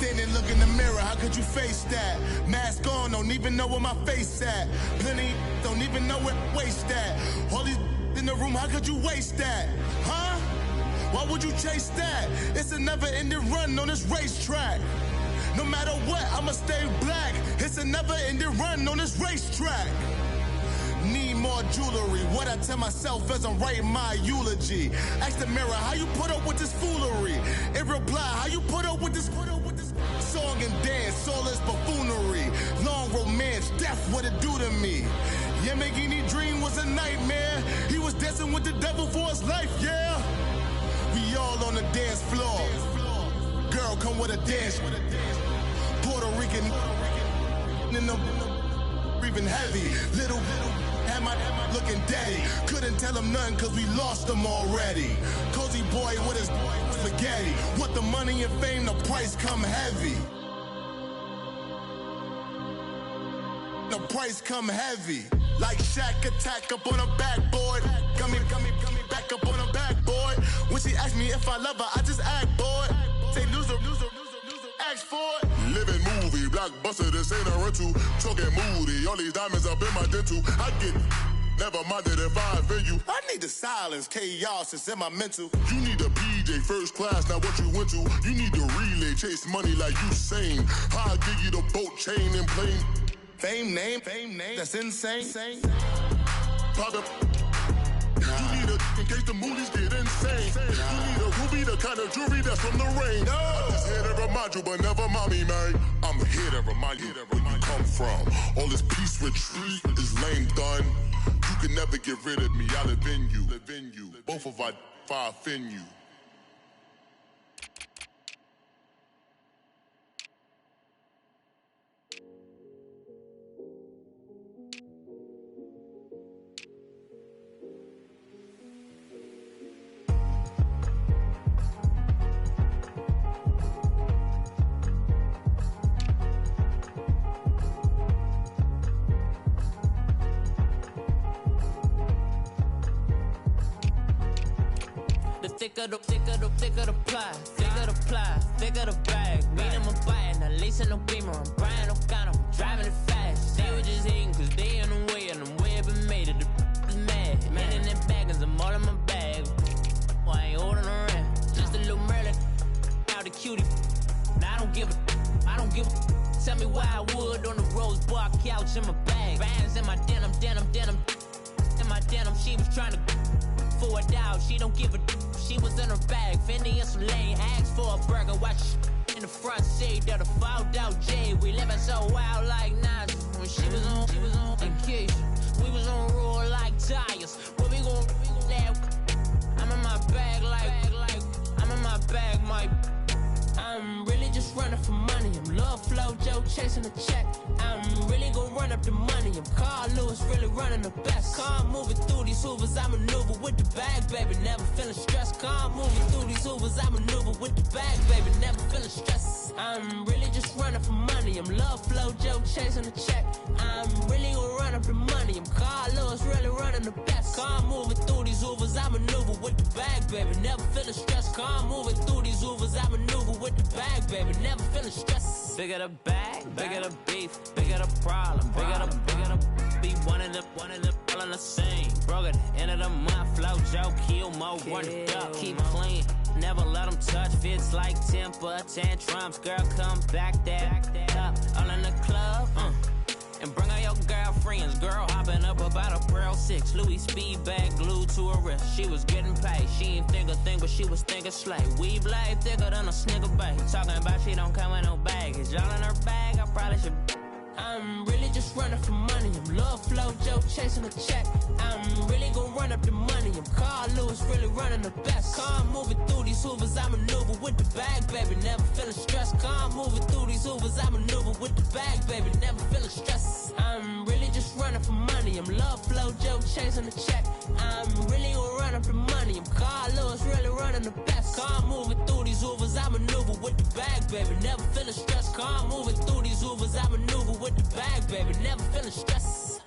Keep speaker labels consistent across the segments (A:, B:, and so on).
A: Standing, look in the mirror, how could you face that? Mask on, don't even know where my face at. Plenty, don't even know where waist at. All these in the room, how could you waste that? Huh? Why would you chase that? It's a never-ending run on this racetrack. No matter what, I'ma stay black. It's a never-ending run on this racetrack. Need more jewelry. What I tell myself as I'm writing my eulogy. Ask the mirror, how you put up with this foolery? It reply, how you put up with this song and dance, all this buffoonery. Long romance, death, what it do to me? Yeah, Yamagini dream was a nightmare. He was dancing with the devil for his life, yeah. We all on the dance floor. Girl, come with a dance. Puerto Rican in the breathing heavy. Little had my looking daddy. Couldn't tell him nothing cause we lost him already. Cozy boy with his spaghetti. With the money and fame, the price come heavy. The price come heavy. Like Shaq attack up on a backboard. Coming back up on a backboard. When she asked me if I love her, I just act bored. Say loser, ask for it. Living movie, blockbuster, this ain't a rental. Talking moody, all these diamonds up in my dental. I get never minded if I offend you. I need the silence, chaos is in my mental. You need a PJ, first class, not what you went to. You need the relay, chase money like you sane. I'll give you the boat, chain, and plane. Fame name, that's insane. Pop up. You need a in case the movies get insane. You need a ruby, the kind of jewelry that's from the rain. I'm just here to remind you, but never mind me, man. I'm here to remind you where you come from. All this peace retreat is lame done. You can never get rid of me. I live in you. Both of our offend you.
B: Thicker the ply, thicker the bag. Meet him a bite, now lacing no beamer. I'm Brian O'Connor, I'm driving it fast. They were just hating cause they in the way, and the way I've been made it, the is mad. Man in that bag, cause I'm all in my bag. Well, I ain't holding around, just a little Merlin, out the cutie. Now I don't give a, tell me why I would on the rose bar couch in my bag. Bands in my denim, in my denim, she was trying to for a doubt, she don't give a. She was in her bag, Fendi and some lane, asked for a burger, watch in the front seat of the fouled out J. We living so wild like Nas. When she was on vacation, we was on roll like tires. Where we gon' that? I'm in my bag like I'm in my bag, my. I'm really just running for money. I'm Love Flow Joe chasing the check. I'm really gon' run up the money. I'm Carl Lewis, really running the best. Car moving through these hoovers, I maneuver with the bag, baby. Never feeling stressed. Car moving through these hoovers, I maneuver with the bag, baby. Never feeling stressed. I'm really just running for money. I'm Love Flow Joe chasing the check. I'm really gon' run up the money. I'm Carl Lewis, really running the best. Car moving through these hoovers, I maneuver with the bag, baby. Never feeling stressed. Car moving through these hoovers, I maneuver with the bag, baby. Never feeling stressed. Bigger the bag, bigger the beef, bigger the problem, bigger the be one in the all in the same. Broke at the end of the month, Flow Joe, kill more, run it up, keep clean. Never let them touch, fits like temper tantrums. Girl, come back that up, all in the club, and bring out your girlfriends. Girl hopping up about a Pearl 6 Louis speed bag glued to her wrist. She was getting paid, she ain't think a thing, but she was thinking slay. We blade thicker than a snicker bag. Talking about she don't come with no baggage. All in her bag, I probably should. I'm really just running for money. I'm Love Flow Joe chasing a check. I'm really gon' run up the money. I'm Carl Lewis, really running the best. Car moving through these hoovers, I maneuver with the bag, baby. Never feeling stressed. Car moving through these hoovers, I maneuver with the bag, baby. Never feeling stressed. I'm really just running for money. I'm Love Flow Joe chasing the check. I'm really gon' run up the money. I'm Carl Lewis, really running the best. Car moving through these hoovers, I maneuver with the bag, baby. Never feeling stressed. Car moving through these hoovers, I maneuver with the bag, baby. Never feeling stressed.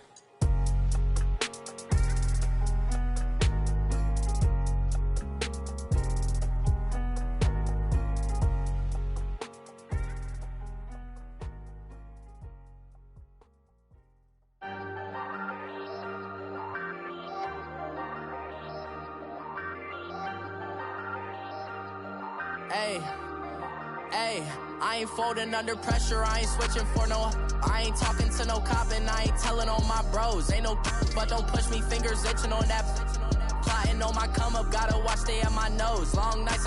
B: Hey, I ain't folding under pressure, I ain't switching for no. I ain't talking to no cop and I ain't telling on my bros. Ain't no but don't push me, fingers itching on that. Plotting on my come up, gotta watch stay at my nose. Long nights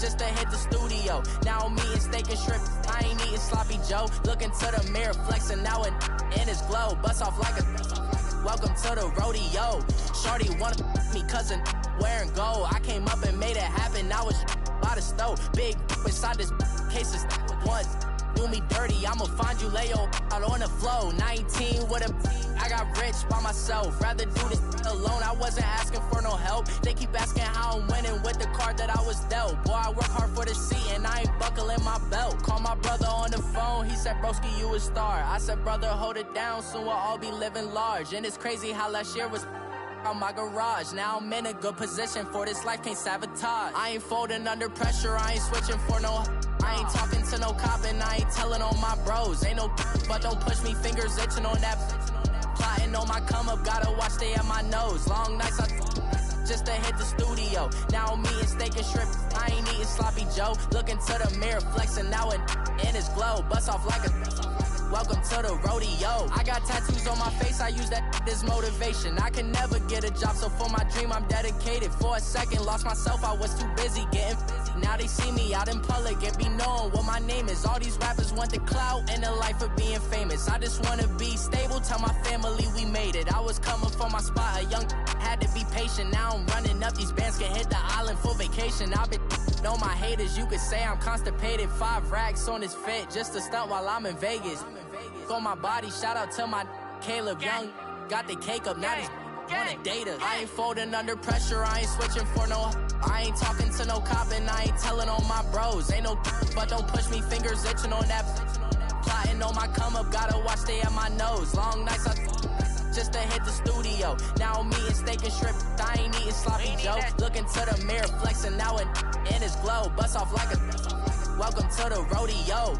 B: just to hit the studio. Now I'm eating steak and shrimp, I ain't eating sloppy Joe. Looking to the mirror, flexing now and in his glow. Bust off like a welcome to the rodeo. Shorty wanna me cousin wearing gold. I came up and made it happen, now it's by the stove. Big inside this cases once do me dirty, I'ma find you lay out on the floor. 19 with a I got rich by myself, rather do this alone. I wasn't asking for no help, they keep asking how I'm winning with the card that I was dealt. Boy, I work hard for the seat and I ain't buckling my belt. Call my brother on the phone, he said broski you a star. I said brother hold it down, soon we'll all be living large. And it's crazy how last year was on my garage. Now I'm in a good position for this life, can't sabotage. I ain't folding under pressure, I ain't switching for no. I ain't talking to no cop and I ain't telling on my bros. Ain't no but don't push me, fingers itching on that. Plotting on my come up, gotta watch stay at my nose. Long nights just to hit the studio. Now I'm eating steak and shrimp, I ain't eating sloppy Joe. Looking to the mirror, flexing now and in his glow. Bust off like a welcome to the rodeo. I got tattoos on my face, I use that as motivation. I can never get a job, so for my dream I'm dedicated. For a second, lost myself, I was too busy getting busy. Now they see me out in public and be knowing what my name is. All these rappers want the clout and the life of being famous. I just wanna be stable, tell my family we made it. I was coming from my spot, a young had to be patient. Now I'm running up, these bands can hit the island for vacation. I've been on my haters, you could say I'm constipated. 5 racks on his fit, just to stunt while I'm in Vegas. On my body, shout out to my Caleb Young. Got the cake up, now these wanna date us. I ain't folding under pressure, I ain't switching for no. I ain't talking to no cop and I ain't telling on my bros. Ain't no but don't push me, fingers itching on that. Plotting on my come up, gotta watch stay at my nose. Long nights just to hit the studio. Now I'm eating steak and shrimp, I ain't eating sloppy Joe. Looking to the mirror, flexing now and in his glow. Bust off like a welcome to the rodeo.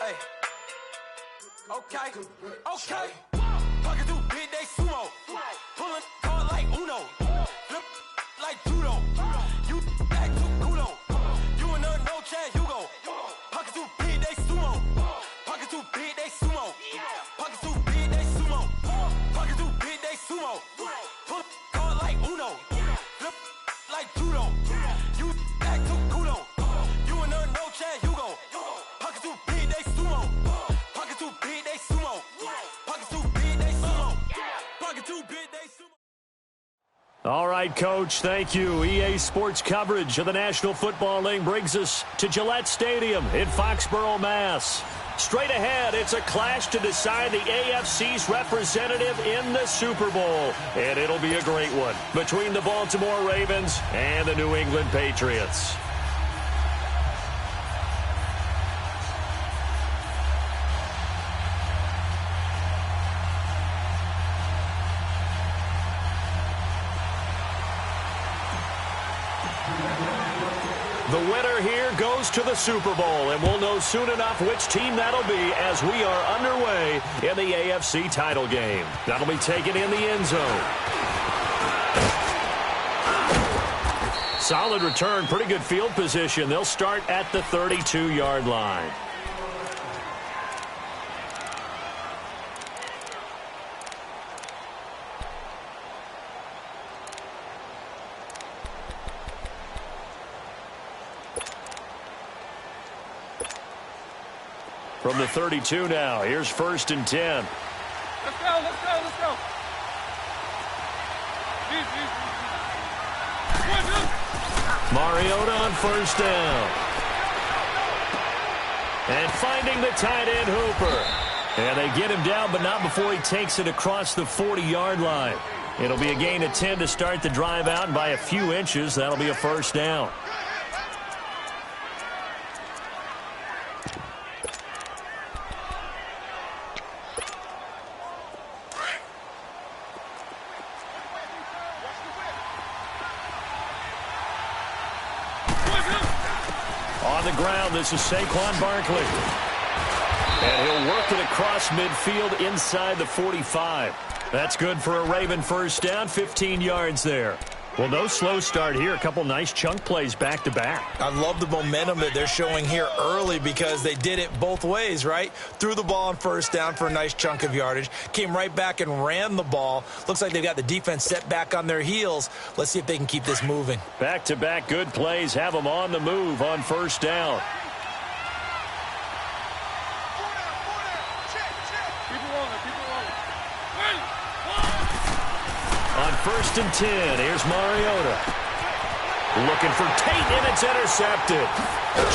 C: Hey, okay. Pocket through big, they sumo. Pulling hard like Uno. Flip like judo. You act too kudo. You and no Chad Hugo. Pocket too big, they sumo. Pocket too big, they sumo. Pocket too big, they sumo. Pocket too big, they sumo. Pull hard like Uno. Flip like judo. You act too kudo. You and no Chad Hugo. Pocket too big, they sumo. Pocket too big, they sumo. Pocket too big, they sumo. Pocket too big, they sumo.
D: All right, Coach, thank you. EA Sports coverage of the National Football League brings us to Gillette Stadium in Foxborough, Mass. Straight ahead, it's a clash to decide the AFC's representative in the Super Bowl. And it'll be a great one between the Baltimore Ravens and the New England Patriots. The winner here goes to the Super Bowl, and we'll know soon enough which team that'll be as we are underway in the AFC title game. That'll be taken in the end zone. Solid return, pretty good field position. They'll start at the 32-yard line. From the 32 now, here's 1st and 10.
E: Let's go.
D: Mariota on 1st down. And finding the tight end, Hooper. And they get him down, but not before he takes it across the 40-yard line. It'll be a gain of 10 to start the drive out, and by a few inches, that'll be a first down. On the ground, this is Saquon Barkley. And he'll work it across midfield inside the 45. That's good for a Raven first down, 15 yards there. Well, no slow start here. A couple nice chunk plays back-to-back.
F: I love the momentum that they're showing here early because they did it both ways, right? Threw the ball on first down for a nice chunk of yardage. Came right back and ran the ball. Looks like they've got the defense set back on their heels. Let's see if they can keep this moving.
D: Back-to-back good plays have them on the move on first down. On 1st and 10, here's Mariota. Looking for Tate, and it's intercepted.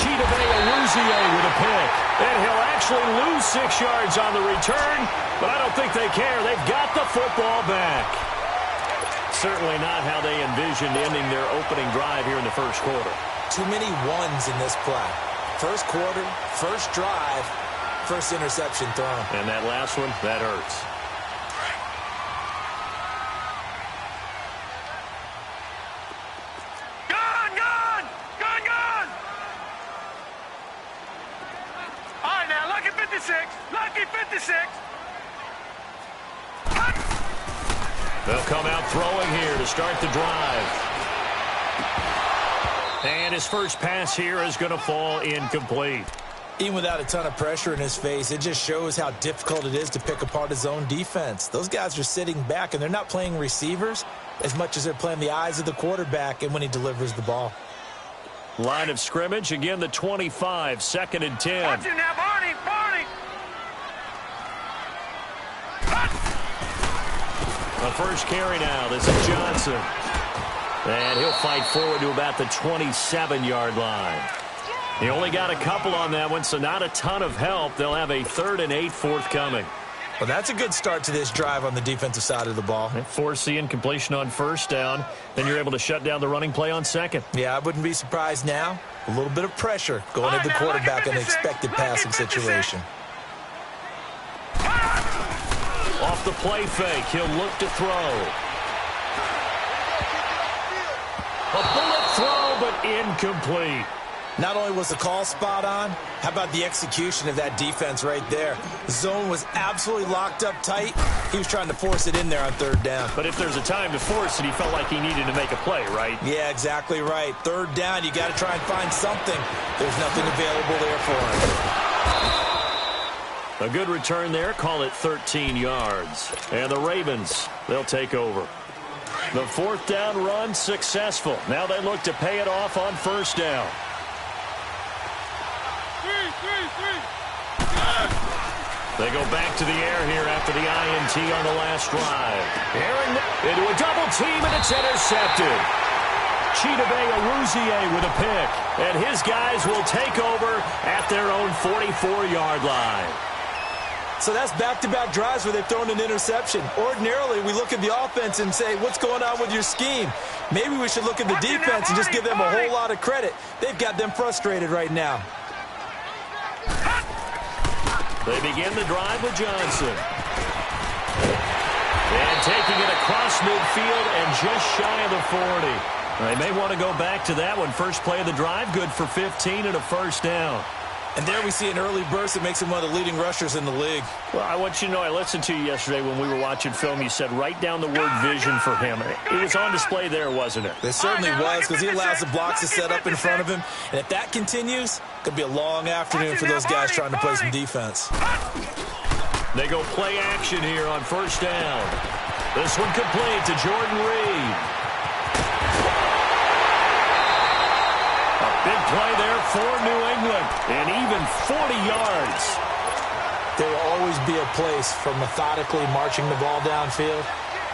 D: Chidobe with a pick. And he'll actually lose 6 yards on the return, but I don't think they care. They've got the football back. Certainly not how they envisioned ending their opening drive here in the first quarter.
F: Too many ones in this play. First quarter, first drive, first interception thrown.
D: And that last one, that hurts.
E: Lucky 56.
D: They'll come out throwing here to start the drive. And his first pass here is going to fall incomplete.
F: Even without a ton of pressure in his face, it just shows how difficult it is to pick apart his own defense. Those guys are sitting back, and they're not playing receivers as much as they're playing the eyes of the quarterback and when he delivers the ball.
D: Line of scrimmage, again the 25, 2nd and 10.
E: Watch it now, Barney.
D: The first carry now, this is Johnson. And he'll fight forward to about the 27-yard line. He only got a couple on that one, so not a ton of help. They'll have a 3rd and 8 forthcoming.
F: Well, that's a good start to this drive on the defensive side of the ball.
D: Force the incompletion on first down. Then you're able to shut down the running play on second.
F: Yeah, I wouldn't be surprised now. A little bit of pressure going at the quarterback in an expected passing situation.
D: Off the play fake, he'll look to throw. A bullet throw, but incomplete.
F: Not only was the call spot on, how about the execution of that defense right there? The zone was absolutely locked up tight. He was trying to force it in there on 3rd down.
D: But if there's a time to force it, he felt like he needed to make a play, right?
F: Yeah, exactly right. 3rd down, you got to try and find something. There's nothing available there for him.
D: A good return there, call it 13 yards. And the Ravens, they'll take over. The 4th down run successful. Now they look to pay it off on first down. They go back to the air here after the INT on the last drive. Aaron into a double team, and it's intercepted. Chidobe with a pick. And his guys will take over at their own 44-yard line.
F: So that's back-to-back drives where they've thrown an interception. Ordinarily, we look at the offense and say, what's going on with your scheme? Maybe we should look at the defense and just give them a whole lot of credit. They've got them frustrated right now.
D: They begin the drive with Johnson. And taking it across midfield and just shy of the 40. They may want to go back to that one. First play of the drive, good for 15 and a first down.
F: And there we see an early burst that makes him one of the leading rushers in the league.
D: Well, I want you to know, I listened to you yesterday when we were watching film. You said write down the word vision for him. It was on display there, wasn't it?
F: It certainly was, because he allows the blocks to set up in front of him. And if that continues, it could be a long afternoon for those guys trying to play some defense.
D: They go play action here on first down. This one complete to Jordan Reed. Big play there for New England, and even 40 yards.
F: There will always be a place for methodically marching the ball downfield,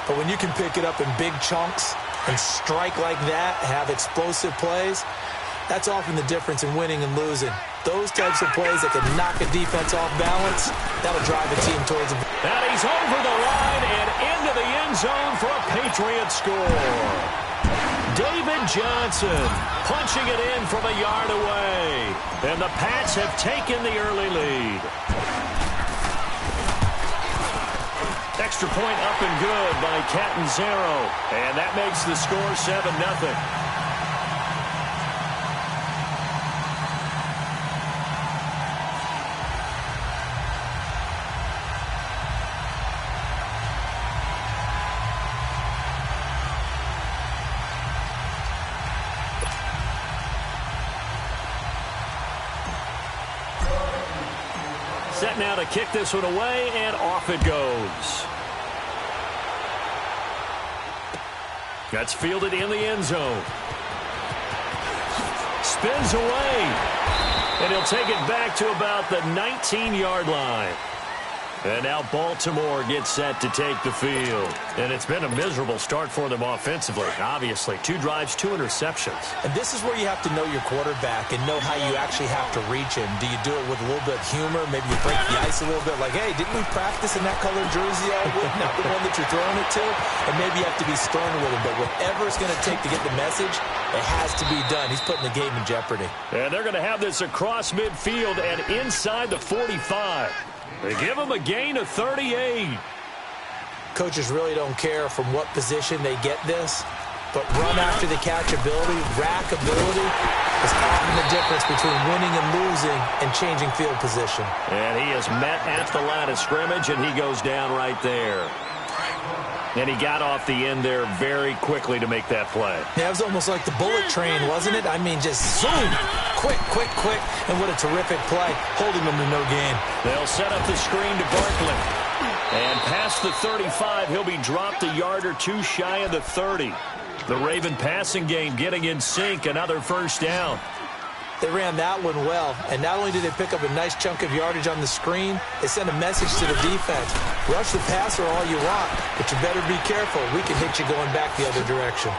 F: but when you can pick it up in big chunks and strike like that, have explosive plays, that's often the difference in winning and losing. Those types of plays that can knock a defense off balance, that'll drive a team towards a...
D: And he's over the line and into the end end zone for a Patriot score. David Johnson punching it in from a yard away. And the Pats have taken the early lead. Extra point up and good by Catanzaro. And that makes the score 7-0. Set now to kick this one away, and off it goes. That's fielded in the end zone. Spins away. And he'll take it back to about the 19-yard line. And now Baltimore gets set to take the field. And it's been a miserable start for them offensively, obviously. 2 drives, 2 interceptions.
F: And this is where you have to know your quarterback and know how you actually have to reach him. Do you do it with a little bit of humor? Maybe you break the ice a little bit like, hey, didn't we practice in that colored jersey all week? Not the one that you're throwing it to? And maybe you have to be stern with him. But whatever it's going to take to get the message, it has to be done. He's putting the game in jeopardy.
D: And they're going to have this across midfield and inside the 45. They give him a gain of 38.
F: Coaches really don't care from what position they get this, but run after the catch ability, rack ability is often the difference between winning and losing and changing field position.
D: And he is met at the line of scrimmage, and he goes down right there. And he got off the end there very quickly to make that play.
F: Yeah, it was almost like the bullet train, wasn't it? I mean, just zoom, quick, quick, quick, and what a terrific play, holding them to no gain.
D: They'll set up the screen to Barkley. And past the 35, he'll be dropped a yard or 2 shy of the 30. The Raven passing game getting in sync, another first down.
F: They ran that one well, and not only did they pick up a nice chunk of yardage on the screen, they sent a message to the defense. Rush the passer all you want, but you better be careful. We can hit you going back the other direction.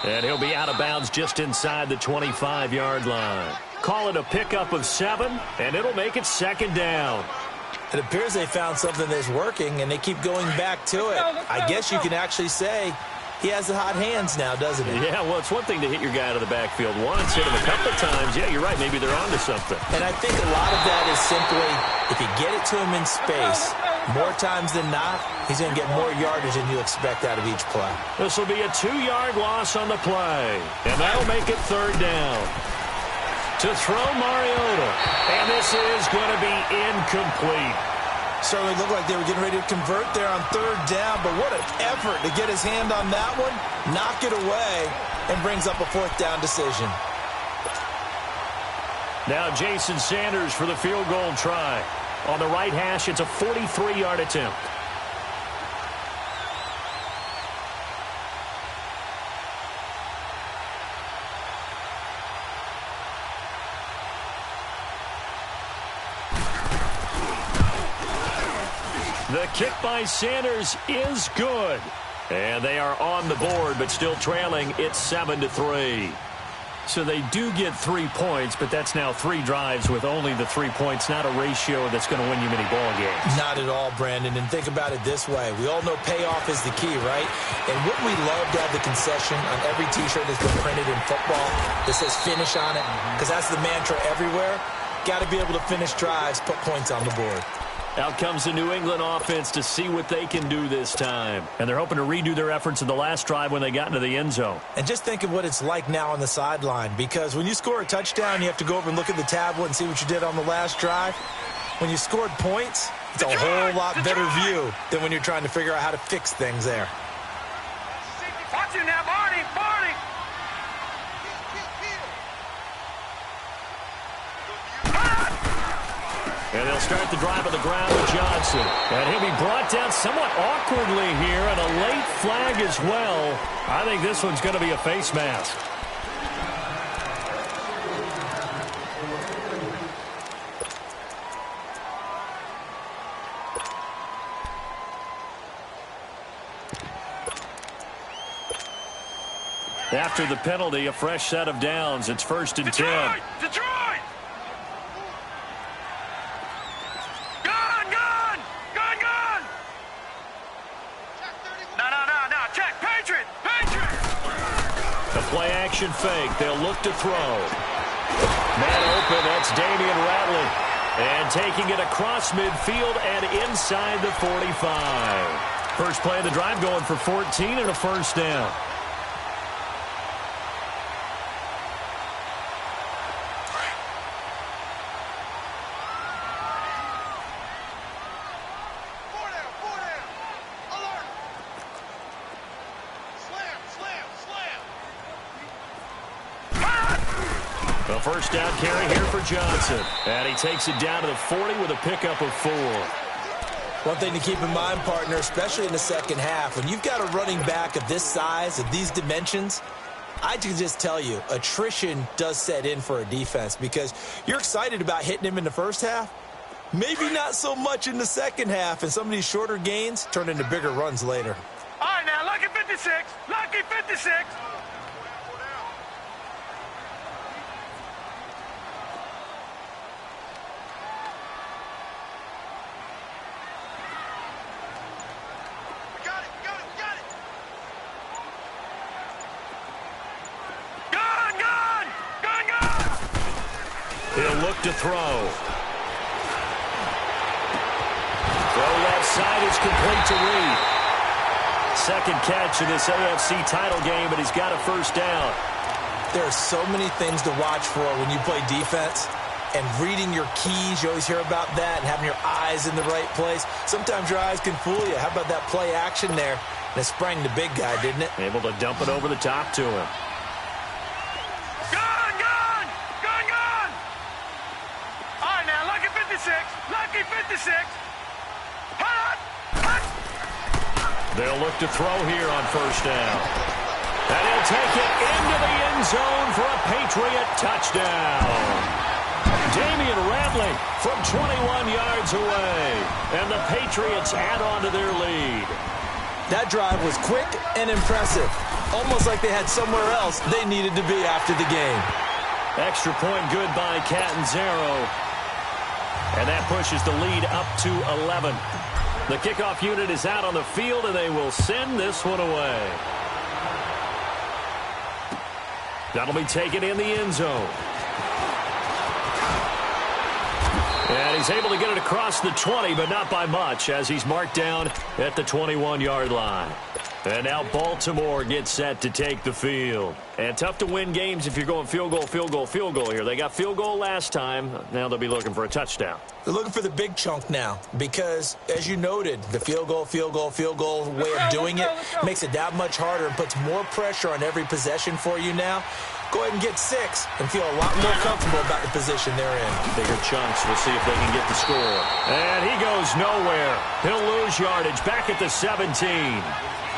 D: And he'll be out of bounds just inside the 25-yard line. Call it a pickup of 7, and it'll make it second down.
F: It appears they found something that's working, and they keep going back to it. I guess you can actually say he has the hot hands now, doesn't he?
D: Yeah, well, it's one thing to hit your guy out of the backfield once, hit him a couple of times. Yeah, you're right. Maybe they're onto something.
F: And I think a lot of that is simply if you get it to him in space, more times than not, he's going to get more yardage than you expect out of each play.
D: This will be a 2-yard loss on the play, and that'll make it third down. To throw Mariota, and this is going to be incomplete.
F: Certainly looked like they were getting ready to convert there on third down, but what an effort to get his hand on that one, knock it away, and brings up a 4th down decision.
D: Now Jason Sanders for the field goal try. On the right hash, it's a 43-yard attempt. The kick by Sanders is good. And they are on the board, but still trailing. It's 7-3. So they do get 3 points, but that's now 3 drives with only the 3 points, not a ratio that's going to win you many ball games.
F: Not at all, Brandon. And think about it this way. We all know payoff is the key, right? And wouldn't we love to have the concession on every T-shirt that's been printed in football that says finish on it? Because that's the mantra everywhere. Got to be able to finish drives, put points on the board.
D: Out comes the New England offense to see what they can do this time. And they're hoping to redo their efforts in the last drive when they got into the end zone.
F: And just think of what it's like now on the sideline, because when you score a touchdown, you have to go over and look at the tablet and see what you did on the last drive. When you scored points, it's a whole lot better view than when you're trying to figure out how to fix things there.
E: Watch it now, Barney, Barney.
D: And they'll start the drive on the ground with Johnson. And he'll be brought down somewhat awkwardly here, and a late flag as well. I think this one's going to be a face mask. After the penalty, a fresh set of downs. It's 1st and 10.
E: Detroit!
D: Play action fake. They'll look to throw. Man open. That's Damian Ratley. And taking it across midfield and inside the 45. First play of the drive going for 14 and a first down. A first down carry here for Johnson. And he takes it down to the 40 with a pickup of 4.
F: One thing to keep in mind, partner, especially in the second half, when you've got a running back of this size, of these dimensions, I can just tell you, attrition does set in for a defense because you're excited about hitting him in the first half. Maybe not so much in the second half, and some of these shorter gains turn into bigger runs later.
E: All right, now, lucky 56. Lucky 56.
D: He'll look to throw. Throw left side is complete to Reed. Second catch in this AFC title game, but he's got a first down.
F: There are so many things to watch for when you play defense. And reading your keys, you always hear about that, and having your eyes in the right place. Sometimes your eyes can fool you. How about that play action there? And it sprang the big guy, didn't it?
D: Able to dump it over the top to him.
E: Lucky 56.
D: They'll look to throw here on first down. And he'll take it into the end zone for a Patriot touchdown. Damian Ratley from 21 yards away. And the Patriots add on to their lead.
F: That drive was quick and impressive. Almost like they had somewhere else they needed to be after the game.
D: Extra point good by Catanzaro. And that pushes the lead up to 11. The kickoff unit is out on the field, and they will send this one away. That'll be taken in the end zone. And he's able to get it across the 20, but not by much, as he's marked down at the 21-yard line. And now Baltimore gets set to take the field. And tough to win games if you're going field goal, field goal, field goal here. They got field goal last time. Now they'll be looking for a touchdown.
F: They're looking for the big chunk now because, as you noted, the field goal way of doing it makes it that much harder and puts more pressure on every possession for you now. Go ahead and get 6 and feel a lot more comfortable about the position they're in.
D: Bigger chunks. We'll see if they can get the score. And he goes nowhere. He'll lose yardage back at the 17.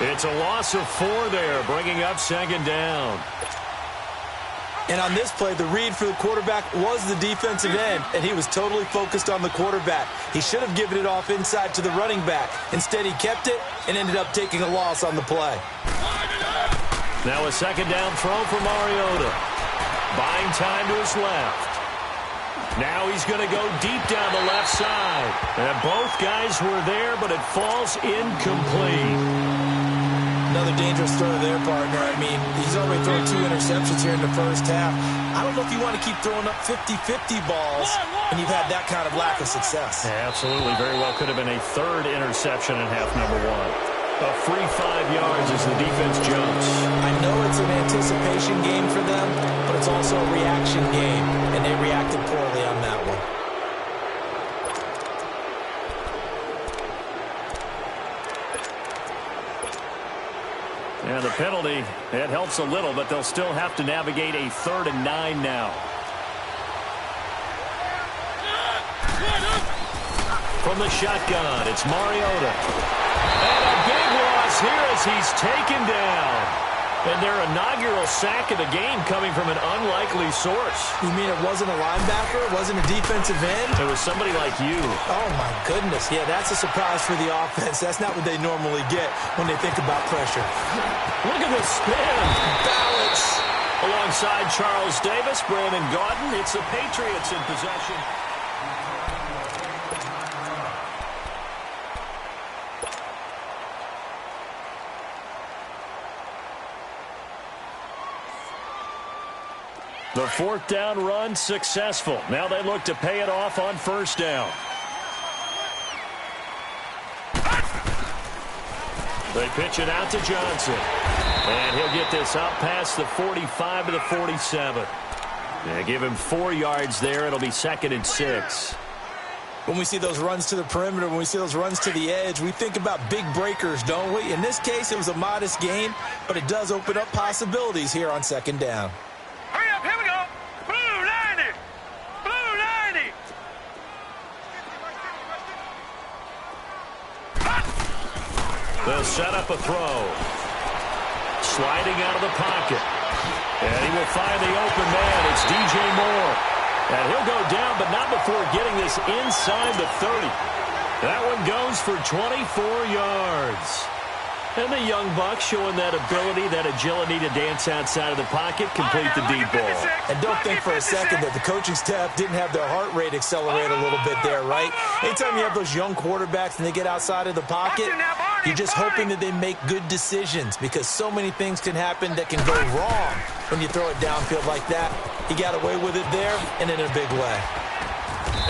D: It's a loss of 4 there, bringing up second down.
F: And on this play, the read for the quarterback was the defensive end, and he was totally focused on the quarterback. He should have given it off inside to the running back. Instead, he kept it and ended up taking a loss on the play.
D: Now a second down throw for Mariota. Buying time to his left. Now he's going to go deep down the left side. And both guys were there, but it falls incomplete.
F: Another dangerous throw there, partner. I mean, he's already thrown 2 interceptions here in the first half. I don't know if you want to keep throwing up 50-50 balls when you've had that kind of lack of success.
D: Yeah, absolutely. Very well could have been a 3rd interception in half number 1. A free 5 yards as the defense jumps.
F: I know it's an anticipation game for them, but it's also a reaction game, and they reacted poorly on that one.
D: And the penalty, it helps a little, but they'll still have to navigate a 3rd and 9 now. From the shotgun, it's Mariota. And a big loss here as he's taken down. And their inaugural sack of the game coming from an unlikely source.
F: You mean it wasn't a linebacker? It wasn't a defensive end?
D: It was somebody like you.
F: Oh, my goodness. Yeah, that's a surprise for the offense. That's not what they normally get when they think about pressure.
D: Look at the spin. Balance. Alongside Charles Davis, Brandon Gaudin. It's the Patriots in possession. The fourth down run successful. Now they look to pay it off on first down. They pitch it out to Johnson. And he'll get this out past the 45 to the 47. They give him 4 yards there. It'll be 2nd and 6.
F: When we see those runs to the perimeter, when we see those runs to the edge, we think about big breakers, don't we? In this case, it was a modest gain, but it does open up possibilities here on 2nd down.
E: Hurry up, here we go. Blue 90. Blue 90.
D: They'll set up a throw. Sliding out of the pocket. And he will find the open man. It's DJ Moore. And he'll go down, but not before getting this inside the 30. That one goes for 24 yards. And the young buck showing that ability, that agility to dance outside of the pocket, complete the deep ball.
F: And don't think for a second that the coaching staff didn't have their heart rate accelerate a little bit there, right? Anytime you have those young quarterbacks and they get outside of the pocket, you're just hoping that they make good decisions because so many things can happen that can go wrong when you throw it downfield like that. He got away with it there and in a big way.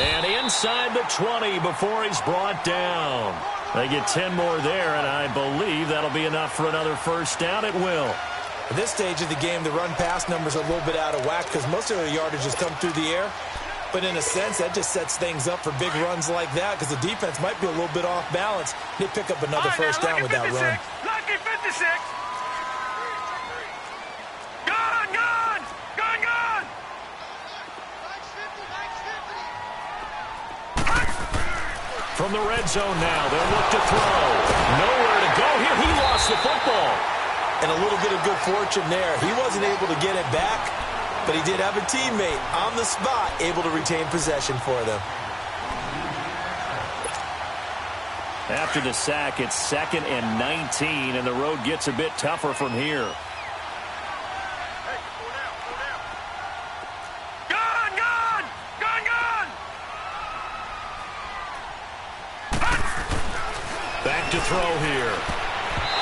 D: And inside the 20 before he's brought down. They get 10 more there, and I believe that'll be enough for another first down. It will.
F: At this stage of the game, the run-pass numbers are a little bit out of whack because most of their yardage has come through the air. But in a sense, that just sets things up for big runs like that because the defense might be a little bit off balance. They pick up another first down with that run.
E: Lucky 56. Gone, gone, gone, gone.
D: From the red zone now, they'll look to throw. Nowhere to go here. He lost the football.
F: And a little bit of good fortune there. He wasn't able to get it back, but he did have a teammate on the spot able to retain possession for them.
D: After the sack, it's 2nd and 19, and the road gets a bit tougher from here.
E: Gone, gone, gone, gone.
D: Back to throw here.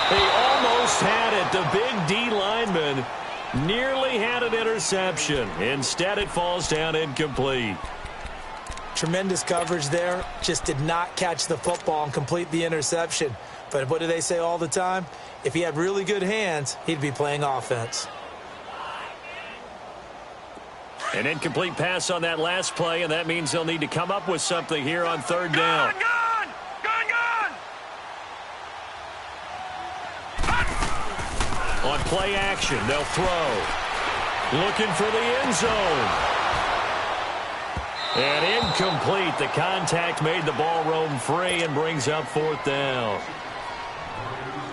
D: They almost had it. The big D lineman nearly had an interception. Instead, it falls down incomplete.
F: Tremendous coverage there. Just did not catch the football and complete the interception. But what do they say all the time? If he had really good hands, he'd be playing offense.
D: An incomplete pass on that last play, and that means they'll need to come up with something here on 3rd down.
E: Gone, gone, gone, gone.
D: On play action, they'll throw. Looking for the end zone. And incomplete. The contact made the ball roam free and brings up 4th down.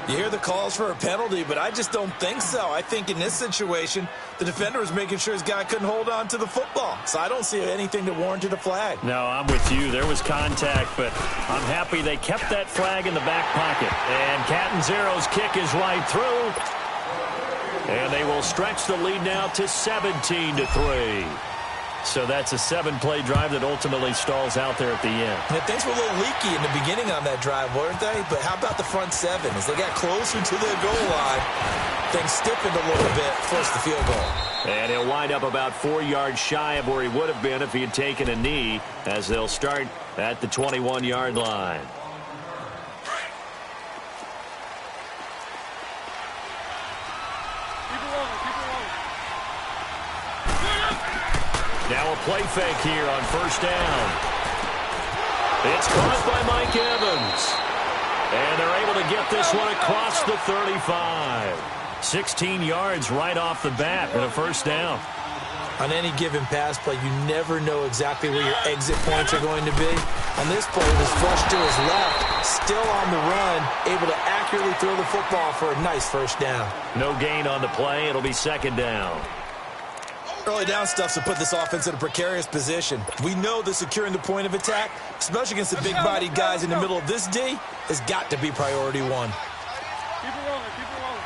F: You hear the calls for a penalty, but I just don't think so. I think in this situation, the defender was making sure his guy couldn't hold on to the football. So I don't see anything that warranted a flag.
D: No, I'm with you. There was contact, but I'm happy they kept that flag in the back pocket. And Catanzaro's kick is right through. And they will stretch the lead now to 17-3. So that's a 7-play drive that ultimately stalls out there at the end.
F: And things were a little leaky in the beginning on that drive, weren't they? But how about the front 7? As they got closer to their goal line, things stiffened a little bit, forced the field goal.
D: And he'll wind up about 4 yards shy of where he would have been if he had taken a knee, as they'll start at the 21-yard line. Now a play fake here on first down. It's caught by Mike Evans. And they're able to get this one across the 35. 16 yards right off the bat and a first down.
F: On any given pass play, you never know exactly where your exit points are going to be. On this play, it was flushed to his left, still on the run, able to accurately throw the football for a nice first down.
D: No gain on the play. It'll be 2nd down.
F: Early down stuffs to put this offense in a precarious position. We know that securing the point of attack, especially against the big-bodied guys in the middle of this D, has got to be priority 1.
E: Keep it rolling, keep it rolling.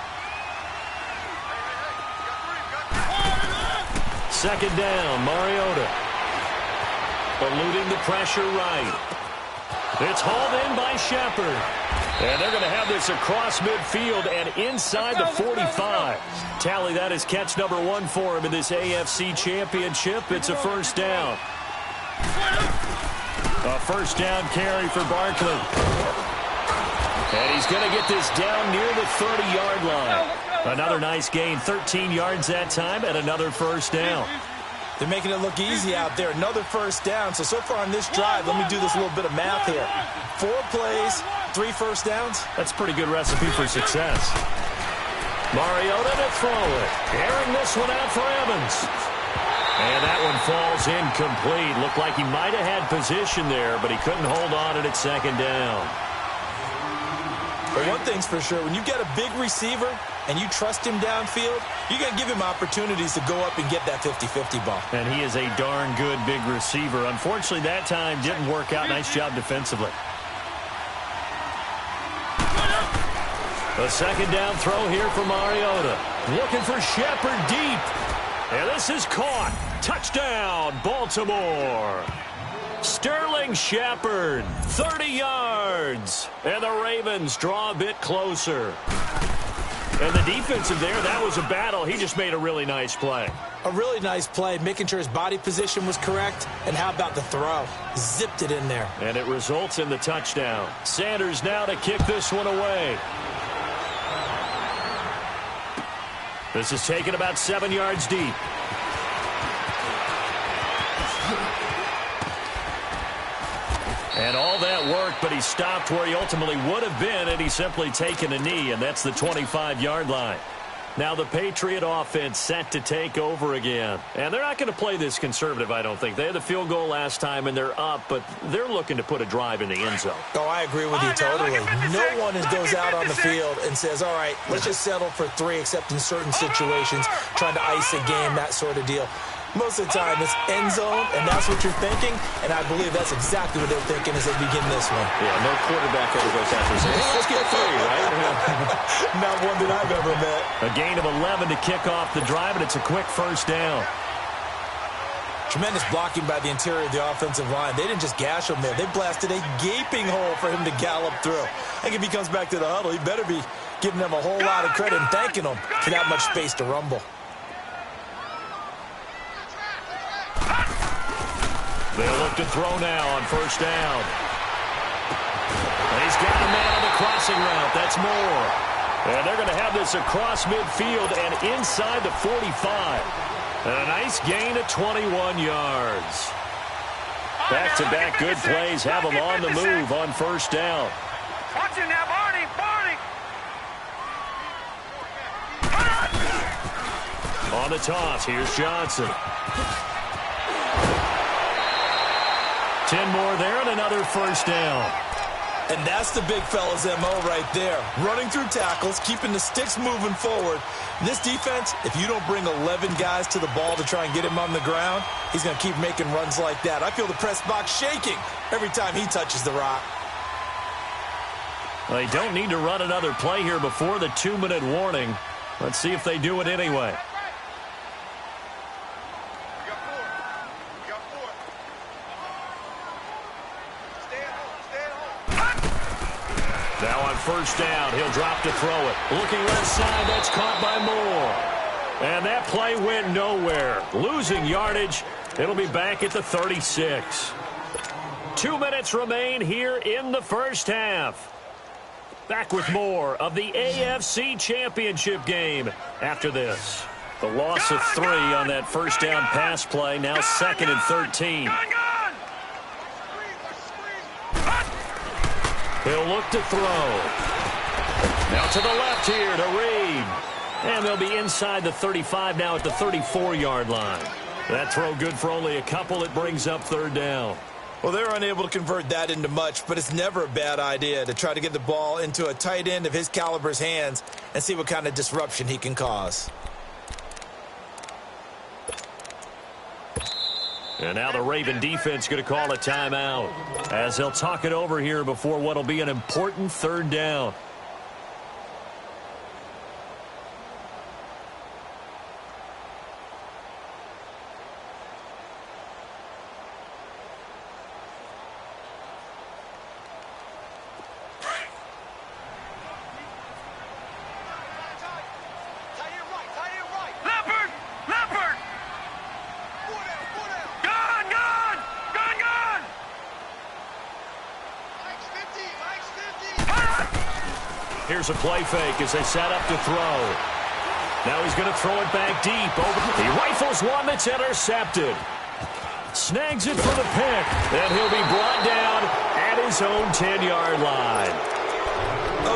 D: 2nd down, Mariota. Eluding the pressure right. It's hauled in by Shepard. And they're going to have this across midfield and inside the 45. Tally that is catch number 1 for him in this AFC Championship. It's a first down. A first down carry for Barkley. And he's going to get this down near the 30-yard line. Another nice gain, 13 yards that time, and another first down.
F: They're making it look easy out there. Another first down. So far on this drive, let me do this little bit of math here. 4 plays, 3 first downs.
D: That's a pretty good recipe for success. Mariota to throw it. Airing this one out for Evans. And that one falls incomplete. Looked like he might have had position there, but he couldn't hold on at its second down.
F: But one thing's for sure, when you get a big receiver and you trust him downfield, you're going to give him opportunities to go up and get that 50-50 ball.
D: And he is a darn good big receiver. Unfortunately, that time didn't work out. Nice job defensively. A second down throw here for Mariota. Looking for Shepard deep. And this is caught. Touchdown, Baltimore. Sterling Shepard, 30 yards. And the Ravens draw a bit closer. And the defensive there, that was a battle. He just made a really nice play.
F: A really nice play, making sure his body position was correct. And how about the throw? Zipped it in there.
D: And it results in the touchdown. Sanders now to kick this one away. This is taken about 7 yards deep. And all that work, but he stopped where he ultimately would have been, and he's simply taken a knee, and that's the 25-yard line. Now the Patriot offense set to take over again. And they're not going to play this conservative, I don't think. They had the field goal last time, and they're up, but they're looking to put a drive in the end zone.
F: Oh, I agree with you totally. No one goes out on the field and says, all right, let's just settle for 3, except in certain situations, trying to ice a game, that sort of deal. Most of the time, it's end zone, and that's what you're thinking, and I believe that's exactly what they're thinking as they begin this one.
D: Yeah, no quarterback ever goes after saying, hey, let's get 3, right?
F: Not one that I've ever met.
D: A gain of 11 to kick off the drive, and it's a quick first down.
F: Tremendous blocking by the interior of the offensive line. They didn't just gash him there. They blasted a gaping hole for him to gallop through. I think if he comes back to the huddle, he better be giving them a whole lot of credit and thanking them for that much space to rumble.
D: They'll look to throw now on first down. And he's got a man on the crossing route. That's Moore. And they're going to have this across midfield and inside the 45. And a nice gain of 21 yards. Back-to-back good plays have them on the move on first down.
E: Watch it now, Barney!
D: On the toss, here's Johnson. 10 more there and another first down.
F: And that's the big fella's MO right there. Running through tackles, keeping the sticks moving forward. This defense, if you don't bring 11 guys to the ball to try and get him on the ground, he's going to keep making runs like that. I feel the press box shaking every time he touches the rock.
D: They don't need to run another play here before the 2-minute warning. Let's see if they do it anyway. Now on first down, he'll drop to throw it. Looking left side, that's caught by Moore. And that play went nowhere. Losing yardage, it'll be back at the 36. 2 minutes remain here in the first half. Back with more of the AFC Championship game after this. The loss of 3 on that first down pass play, now 2nd and 13. He'll look to throw. Now to the left here to Reed. And they'll be inside the 35 now at the 34-yard line. That throw good for only a couple. It brings up third down.
F: Well, they're unable to convert that into much, but it's never a bad idea to try to get the ball into a tight end of his caliber's hands and see what kind of disruption he can cause.
D: And now the Raven defense going to call a timeout as they'll talk it over here before what will be an important third down. Here's a play fake as they set up to throw. Now he's going to throw it back deep. He rifles one that's intercepted. Snags it for the pick. And he'll be brought down at his own 10-yard line.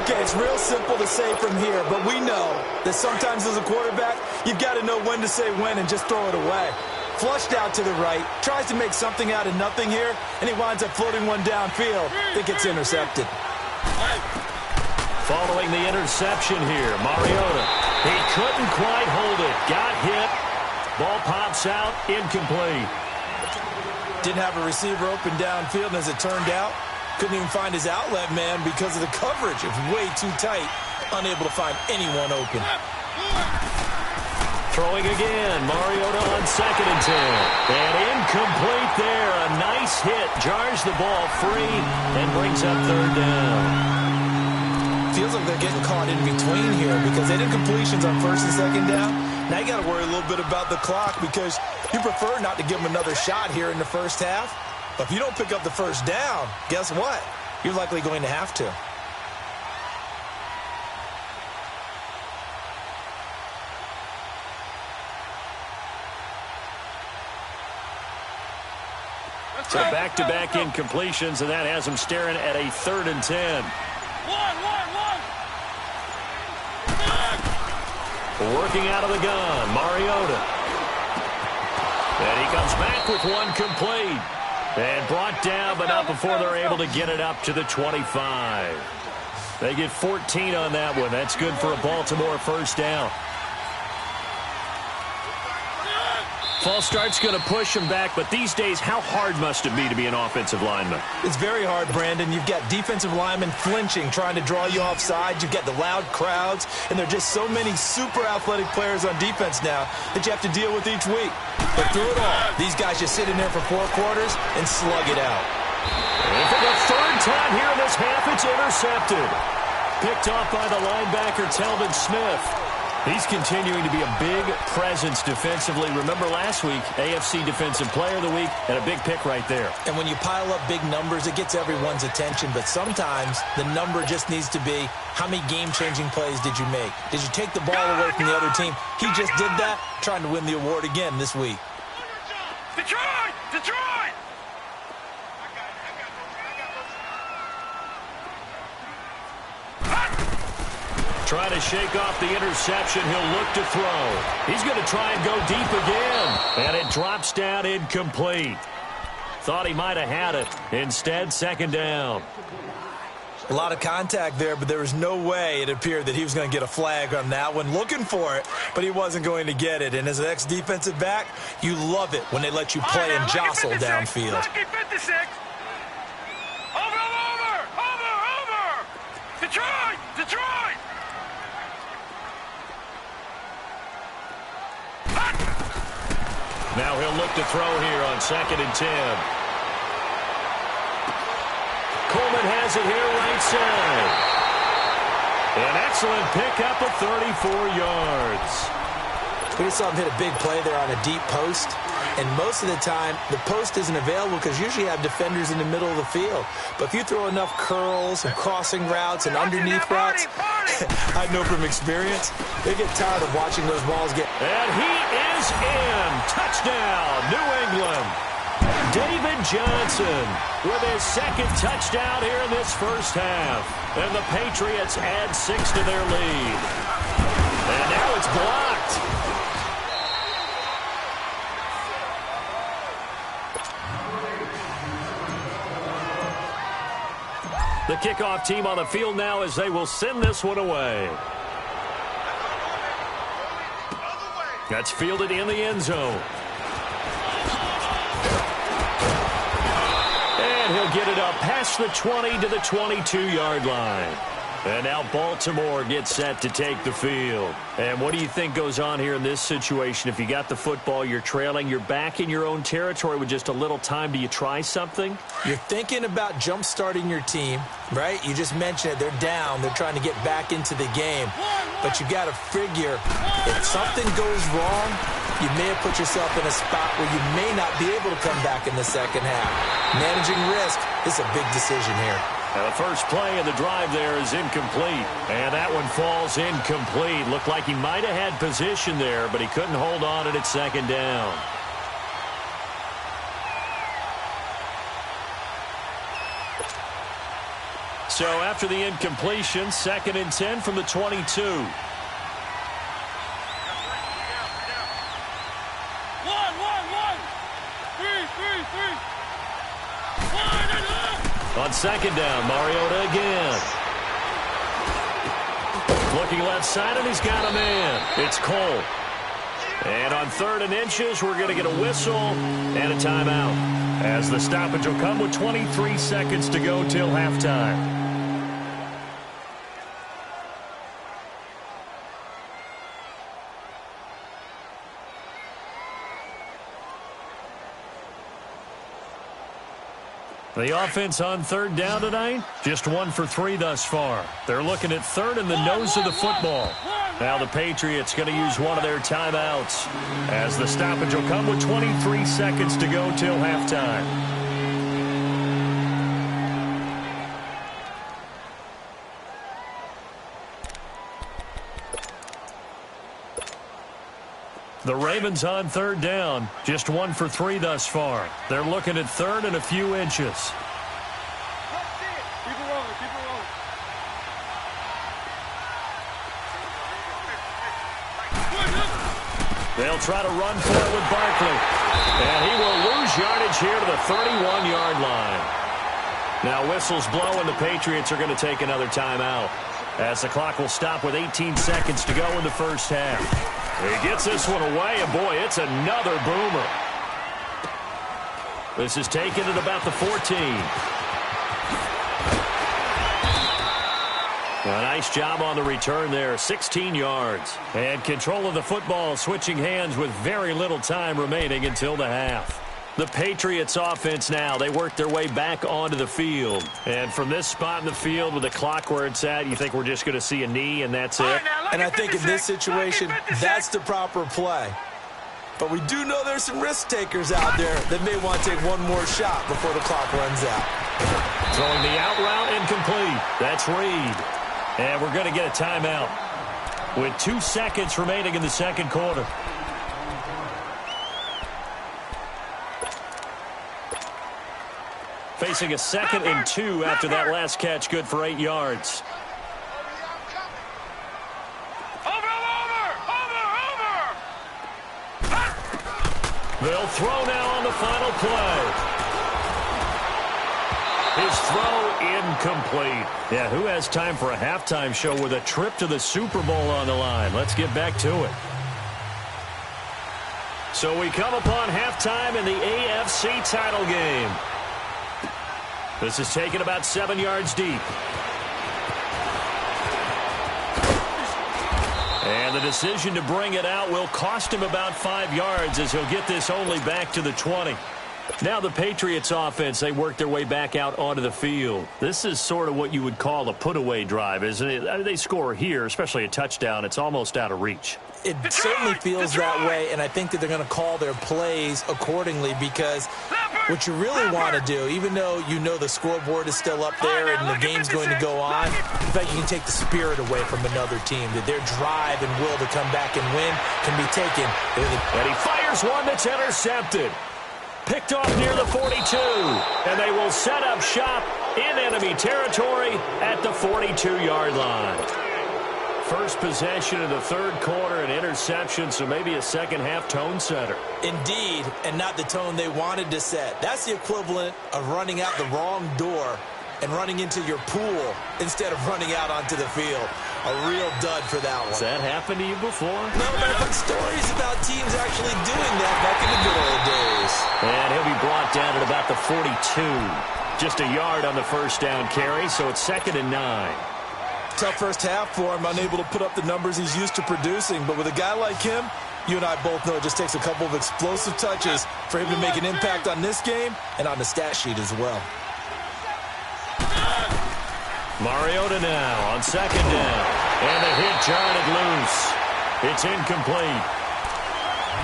F: Okay, it's real simple to say from here, but we know that sometimes as a quarterback, you've got to know when to say when and just throw it away. Flushed out to the right, tries to make something out of nothing here, and he winds up floating one downfield that gets intercepted.
D: Following the interception here, Mariota. He couldn't quite hold it. Got hit. Ball pops out, incomplete.
F: Didn't have a receiver open downfield, and as it turned out, couldn't even find his outlet man because of the coverage. It was way too tight, unable to find anyone open.
D: Throwing again, Mariota on 2nd and 10. And incomplete there. A nice hit. Jars the ball free and brings up 3rd down.
F: Feels like they're getting caught in between here because they did completions on 1st and 2nd down. Now you got to worry a little bit about the clock because you prefer not to give them another shot here in the first half. But if you don't pick up the 1st down, guess what? You're likely going to have to.
D: So back-to-back incompletions, and that has him staring at a 3rd and 10. Working out of the gun, Mariota. And he comes back with one complete. And brought down, but not before they're able to get it up to the 25. They get 14 on that one. That's good for a Baltimore 1st down. False start's going to push him back, but these days, how hard must it be to be an offensive lineman?
F: It's very hard, Brandon. You've got defensive linemen flinching, trying to draw you off sides. You've got the loud crowds, and there are just so many super athletic players on defense now that you have to deal with each week. But through it all, these guys just sit in there for 4 quarters and slug it out.
D: And for the 3rd time here in this half, it's intercepted. Picked off by the linebacker, Telvin Smith. He's continuing to be a big presence defensively. Remember last week, AFC Defensive Player of the Week, and a big pick right there.
F: And when you pile up big numbers, it gets everyone's attention. But sometimes the number just needs to be, how many game-changing plays did you make? Did you take the ball away from the other team? He just did that, trying to win the award again this week.
E: Detroit! Detroit!
D: Trying to shake off the interception. He'll look to throw. He's going to try and go deep again. And it drops down incomplete. Thought he might have had it. Instead, 2nd down.
F: A lot of contact there, but there was no way it appeared that he was going to get a flag on that one. Looking for it, but he wasn't going to get it. And as an ex-defensive back, you love it when they let you play and jostle downfield.
E: Lucky 56. Over! Detroit! Detroit!
D: Now he'll look to throw here on 2nd and 10. Coleman has it here right side. An excellent pickup of 34 yards.
F: We just saw him hit a big play there on a deep post. And most of the time, the post isn't available because usually you have defenders in the middle of the field. But if you throw enough curls and crossing routes and underneath routes, I know from experience, they get tired of watching those balls get.
D: And he is in. Touchdown, New England. David Johnson with his 2nd touchdown here in this 1st half. And the Patriots add 6 to their lead. And now it's blocked. The kickoff team on the field now as they will send this one away. That's fielded in the end zone. And he'll get it up past the 20 to the 22-yard line. And now Baltimore gets set to take the field. And what do you think goes on here in this situation? If you got the football, you're trailing, you're back in your own territory with just a little time. Do you try something?
F: You're thinking about jump-starting your team, right? You just mentioned it. They're down. They're trying to get back into the game. But you got to figure if something goes wrong, you may have put yourself in a spot where you may not be able to come back in the second half. Managing risk is a big decision here.
D: Now the first play of the drive there is incomplete. And that one falls incomplete. Looked like he might have had position there, but he couldn't hold on at second down. So after the incompletion, 2nd and 10 from the 22. On 2nd down, Mariota again. Looking left side, and he's got a man. It's Cole. And on 3rd and inches, we're going to get a whistle and a timeout, as the stoppage will come with 23 seconds to go till halftime. The offense on 3rd down tonight, just 1 for 3 thus far. They're looking at 3rd in the nose of the football. Now the Patriots going to use one of their timeouts, as the stoppage will come with 23 seconds to go till halftime. The Ravens on 3rd down, just 1 for 3 thus far. They're looking at 3rd and a few inches. They'll try to run for it with Barkley. And he will lose yardage here to the 31-yard line. Now whistles blow, and the Patriots are going to take another timeout, as the clock will stop with 18 seconds to go in the first half. He gets this one away, and boy, it's another boomer. This is taken at about the 14. A nice job on the return there, 16 yards. And control of the football switching hands with very little time remaining until the half. The Patriots offense now, they work their way back onto the field. And from this spot in the field with the clock where it's at, you think we're just going to see a knee and that's it?
F: And I think in this situation, that's the proper play. But we do know there's some risk takers out there that may want to take one more shot before the clock runs out.
D: Throwing the out route incomplete. That's Reed. And we're going to get a timeout with 2 seconds remaining in the second quarter. Facing a 2nd and 2 after that last catch, good for 8 yards. They'll throw now on the final play. His throw incomplete. Yeah, who has time for a halftime show with a trip to the Super Bowl on the line? Let's get back to it. So we come upon halftime in the AFC title game. This is taken about 7 yards deep. And the decision to bring it out will cost him about 5 yards, as he'll get this only back to the 20. Now the Patriots offense, they work their way back out onto the field. This is sort of what you would call a put-away drive, isn't it? I mean, they score here, especially a touchdown. It's almost out of reach.
F: It certainly feels that way, and I think that they're going to call their plays accordingly, because what you really want to do, even though you know the scoreboard is still up there and the game's going to go on, in fact, you can take the spirit away from another team, that their drive and will to come back and win can be taken.
D: And he fires one that's intercepted. Picked off near the 42, and they will set up shop in enemy territory at the 42-yard line. First possession of the third quarter, an interception, so maybe a second-half tone setter.
F: Indeed, and not the tone they wanted to set. That's the equivalent of running out the wrong door and running into your pool instead of running out onto the field. A real dud for that one.
D: Has that happened to you before?
F: No, but I've heard stories about teams actually doing that back in the good old days.
D: And he'll be brought down at about the 42. Just a yard on the first down carry, so it's 2nd and 9.
F: Tough first half for him, unable to put up the numbers he's used to producing. But with a guy like him, you and I both know it just takes a couple of explosive touches for him to make an impact on this game and on the stat sheet as well.
D: Mariota now on 2nd down. And the hit jarred it loose. It's incomplete.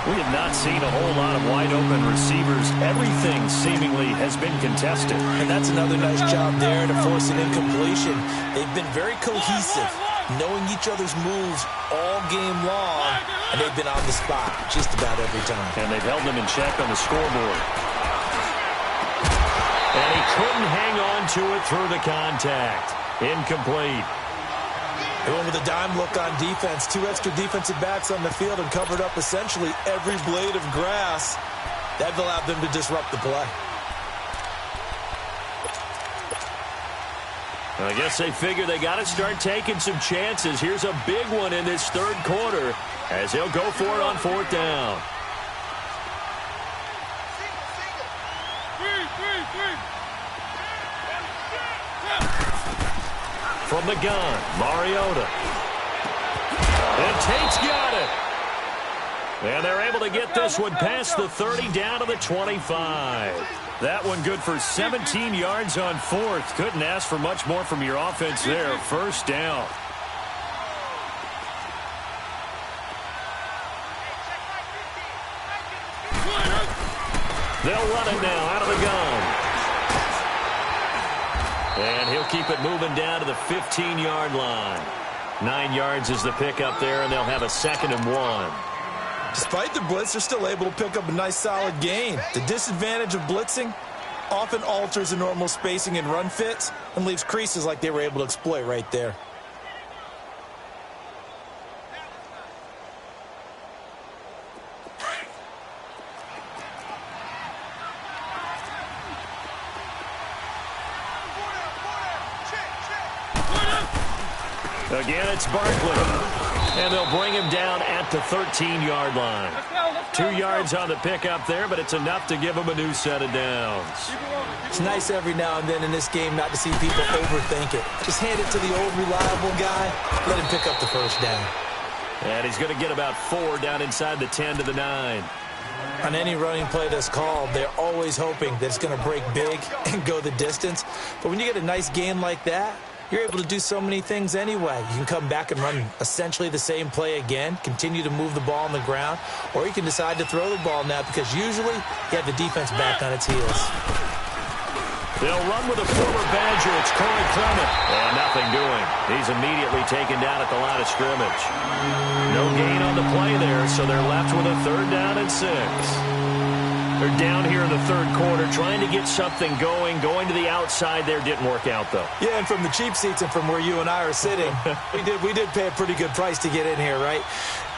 D: We have not seen a whole lot of wide-open receivers. Everything seemingly has been contested.
F: And that's another nice job there to force an incompletion. They've been very cohesive, knowing each other's moves all game long, and they've been on the spot just about every time.
D: And they've held them in check on the scoreboard. And he couldn't hang on to it through the contact. Incomplete.
F: They went with a dime look on defense. 2 extra defensive backs on the field and covered up essentially every blade of grass. That allowed them to disrupt the play.
D: I guess they figure they got to start taking some chances. Here's a big one in this third quarter as he'll go for it on 4th down. From the gun, Mariota. And Tate's got it. And they're able to get this one past the 30 down to the 25. That one good for 17 yards on 4th. Couldn't ask for much more from your offense there. 1st down. They'll run it now out of the gun. And he'll keep it moving down to the 15-yard line. 9 yards is the pickup there, and they'll have a 2nd and 1.
F: Despite the blitz, they're still able to pick up a nice solid gain. The disadvantage of blitzing often alters the normal spacing and run fits and leaves creases like they were able to exploit right there.
D: Again, it's Barkley. And they'll bring him down at the 13-yard line. 2 yards on the pickup there, but it's enough to give him a new set of downs.
F: It's nice every now and then in this game not to see people overthink it. Just hand it to the old reliable guy. Let him pick up the 1st down.
D: And he's going to get about 4 down inside the 10 to the 9.
F: On any running play that's called, they're always hoping that it's going to break big and go the distance. But when you get a nice gain like that, you're able to do so many things anyway. You can come back and run essentially the same play again, continue to move the ball on the ground, or you can decide to throw the ball now because usually you have the defense back on its heels.
D: They'll run with a former Badger. It's Corey Clement. And nothing doing. He's immediately taken down at the line of scrimmage. No gain on the play there, so they're left with a 3rd down and 6. They're down here in the 3rd quarter, trying to get something going. Going to the outside there didn't work out, though.
F: Yeah, and from the cheap seats and from where you and I are sitting, we did pay a pretty good price to get in here, right?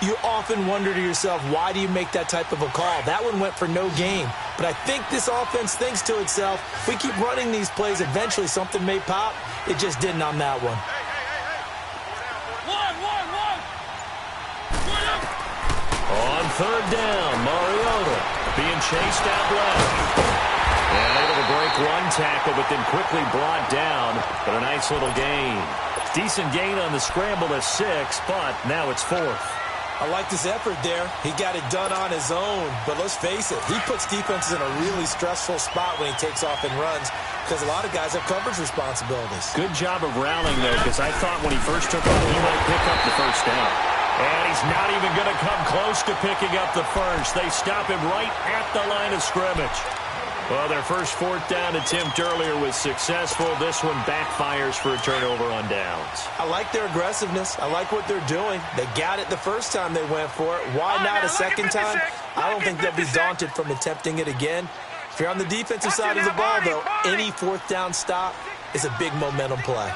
F: You often wonder to yourself, why do you make that type of a call? That one went for no gain. But I think this offense thinks to itself, if we keep running these plays, eventually something may pop. It just didn't on that one.
D: On 3rd down, Mariota being chased out left. And able to break one tackle, but then quickly brought down. But a nice little gain. Decent gain on the scramble to 6, but now it's 4th.
F: I like his effort there. He got it done on his own. But let's face it, he puts defenses in a really stressful spot when he takes off and runs because a lot of guys have coverage responsibilities.
D: Good job of rallying, though, because I thought when he first took off, he might pick up the 1st down. And he's not even going to come close to picking up the 1st. They stop him right at the line of scrimmage. Well, their first 4th down attempt earlier was successful. This one backfires for a turnover on downs.
F: I like their aggressiveness. I like what they're doing. They got it the first time they went for it. Why not a second time? I don't think they'll be daunted from attempting it again. If you're on the defensive side of the ball, though, any 4th down stop is a big momentum play.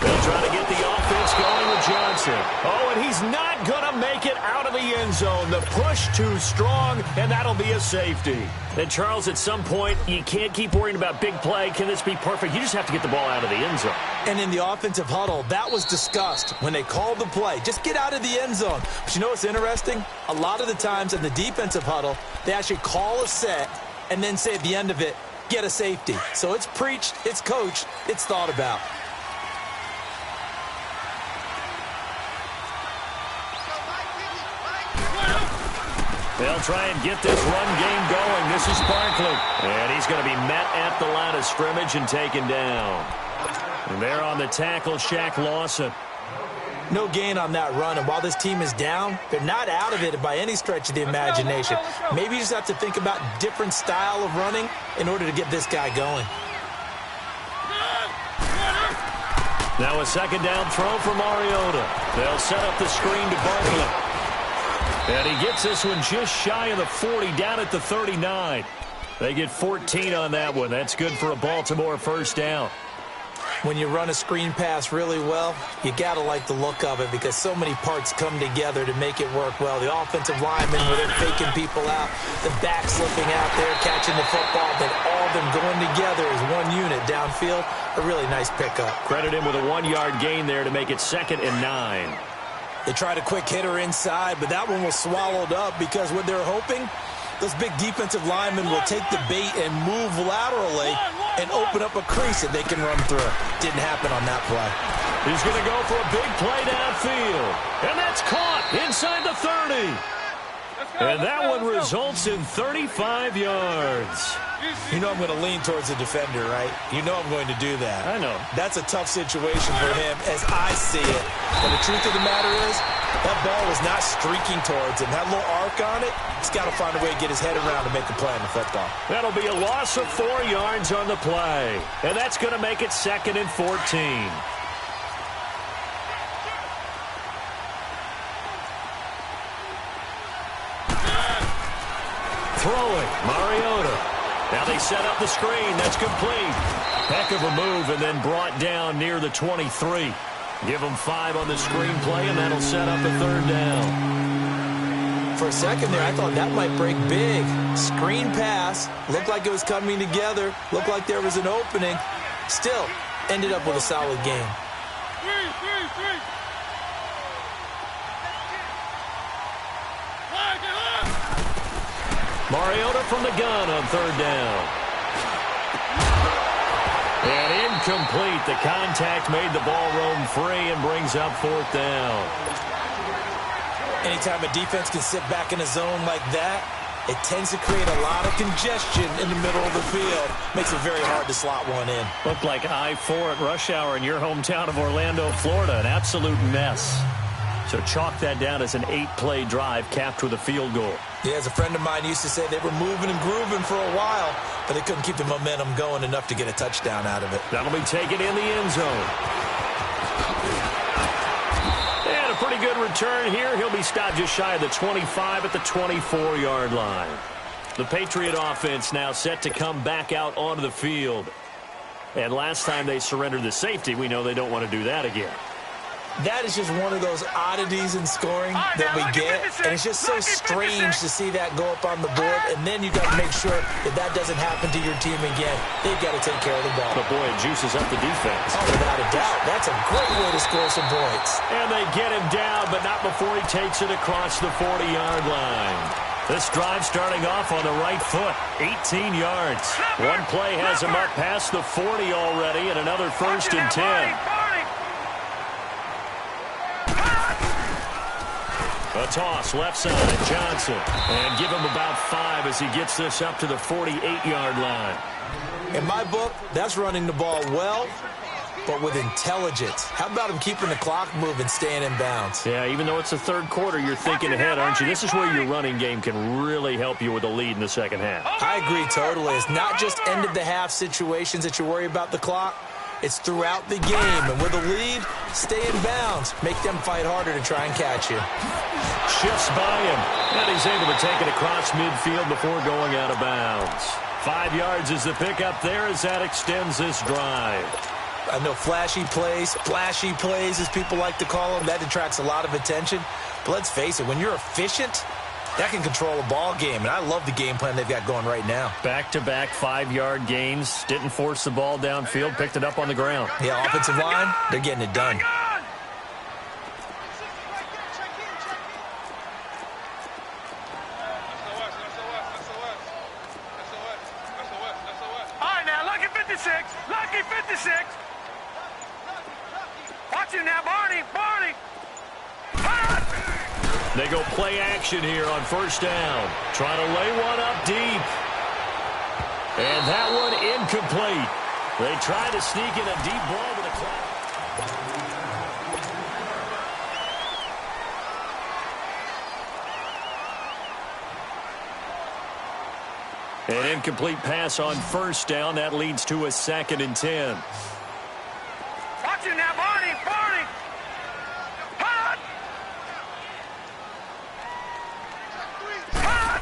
D: They'll try to get the offense going with Johnson. Oh, and he's not going to make it out of the end zone. The push too strong, and that'll be a safety. And, Charles, at some point, you can't keep worrying about big play. Can this be perfect? You just have to get the ball out of the end zone.
F: And in the offensive huddle, that was discussed when they called the play. Just get out of the end zone. But you know what's interesting? A lot of the times in the defensive huddle, they actually call a set and then say at the end of it, get a safety. So it's preached, it's coached, it's thought about.
D: They'll try and get this run game going. This is Barkley. And he's going to be met at the line of scrimmage and taken down. And there on the tackle, Shaq Lawson.
F: No gain on that run, and while this team is down, they're not out of it by any stretch of the imagination. Maybe you just have to think about different style of running in order to get this guy going.
D: Now a second down throw for Mariota. They'll set up the screen to Barkley. And he gets this one just shy of the 40, down at the 39. They get 14 on that one. That's good for a Baltimore first down.
F: When you run a screen pass really well, you got to like the look of it because so many parts come together to make it work well. The offensive linemen, where they're faking people out, the back slipping out there, catching the football, then all of them going together as one unit downfield. A really nice pickup.
D: Credit him with a 1-yard gain there to make it 2nd and 9.
F: They tried a quick hitter inside, but that one was swallowed up because what they're hoping, those big defensive linemen will take the bait and move laterally and open up a crease that they can run through. Didn't happen on that play.
D: He's going to go for a big play downfield. And that's caught inside the 30. And that one results in 35 yards.
F: You know I'm going to lean towards the defender, right? You know I'm going to do that.
D: I know.
F: That's a tough situation for him as I see it. But the truth of the matter is, that ball was not streaking towards him. That little arc on it, he's got to find a way to get his head around to make a play on the football.
D: That'll be a loss of 4 yards on the play. And that's going to make it 2nd and 14. Throwing, Mariota. Now they set up the screen. That's complete. Heck of a move and then brought down near the 23. Give them 5 on the screen play, and that'll set up a 3rd down.
F: For a second there, I thought that might break big. Screen pass. Looked like it was coming together. Looked like there was an opening. Still, ended up with a solid game.
D: Mariota from the gun on 3rd down. And incomplete. The contact made the ball roam free and brings up 4th down.
F: Anytime a defense can sit back in a zone like that, it tends to create a lot of congestion in the middle of the field. Makes it very hard to slot one in.
D: Looked like I-4 at rush hour in your hometown of Orlando, Florida. An absolute mess. So chalk that down as an 8-play drive capped with a field goal.
F: Yeah, as a friend of mine used to say, they were moving and grooving for a while, but they couldn't keep the momentum going enough to get a touchdown out of it.
D: That'll be taken in the end zone. And a pretty good return here. He'll be stopped just shy of the 25 at the 24-yard line. The Patriot offense now set to come back out onto the field. And last time they surrendered the safety, we know they don't want to do that again.
F: That is just one of those oddities in scoring that we get, and it's just so strange to see that go up on the board, and then you got to make sure that that doesn't happen to your team again. They've got to take care of the ball.
D: But boy, it juices up the defense.
F: Oh, without a doubt. That's a great way to score some points.
D: And they get him down, but not before he takes it across the 40-yard line. This drive starting off on the right foot, 18 yards. One play has him up past the 40 already, and another 1st and 10. A toss, left side, Johnson. And give him about 5 as he gets this up to the 48-yard line.
F: In my book, that's running the ball well, but with intelligence. How about him keeping the clock moving, staying in bounds?
D: Yeah, even though it's the 3rd quarter, you're thinking ahead, aren't you? This is where your running game can really help you with a lead in the 2nd half.
F: I agree totally. It's not just end-of-the-half situations that you worry about the clock. It's throughout the game. And with a lead, stay in bounds. Make them fight harder to try and catch you.
D: Shifts by him. And he's able to take it across midfield before going out of bounds. 5 yards is the pickup there as that extends this drive.
F: I know flashy plays, splashy plays, as people like to call them, that attracts a lot of attention. But let's face it, when you're efficient, that can control a ball game, and I love the game plan they've got going right now.
D: Back-to-back 5-yard gains. Didn't force the ball downfield. Picked it up on the ground.
F: Yeah, offensive line, they're getting it done.
E: All right, now, lucky 56. Lucky 56. Watch him now, Barney. Barney.
D: They go play action here on 1st down. Trying to lay one up deep. And that one incomplete. They try to sneak in a deep ball, but a clock. An incomplete pass on first down. That leads to a 2nd and 10.
E: Watch it now, Barney! Barney! Hot! Hot!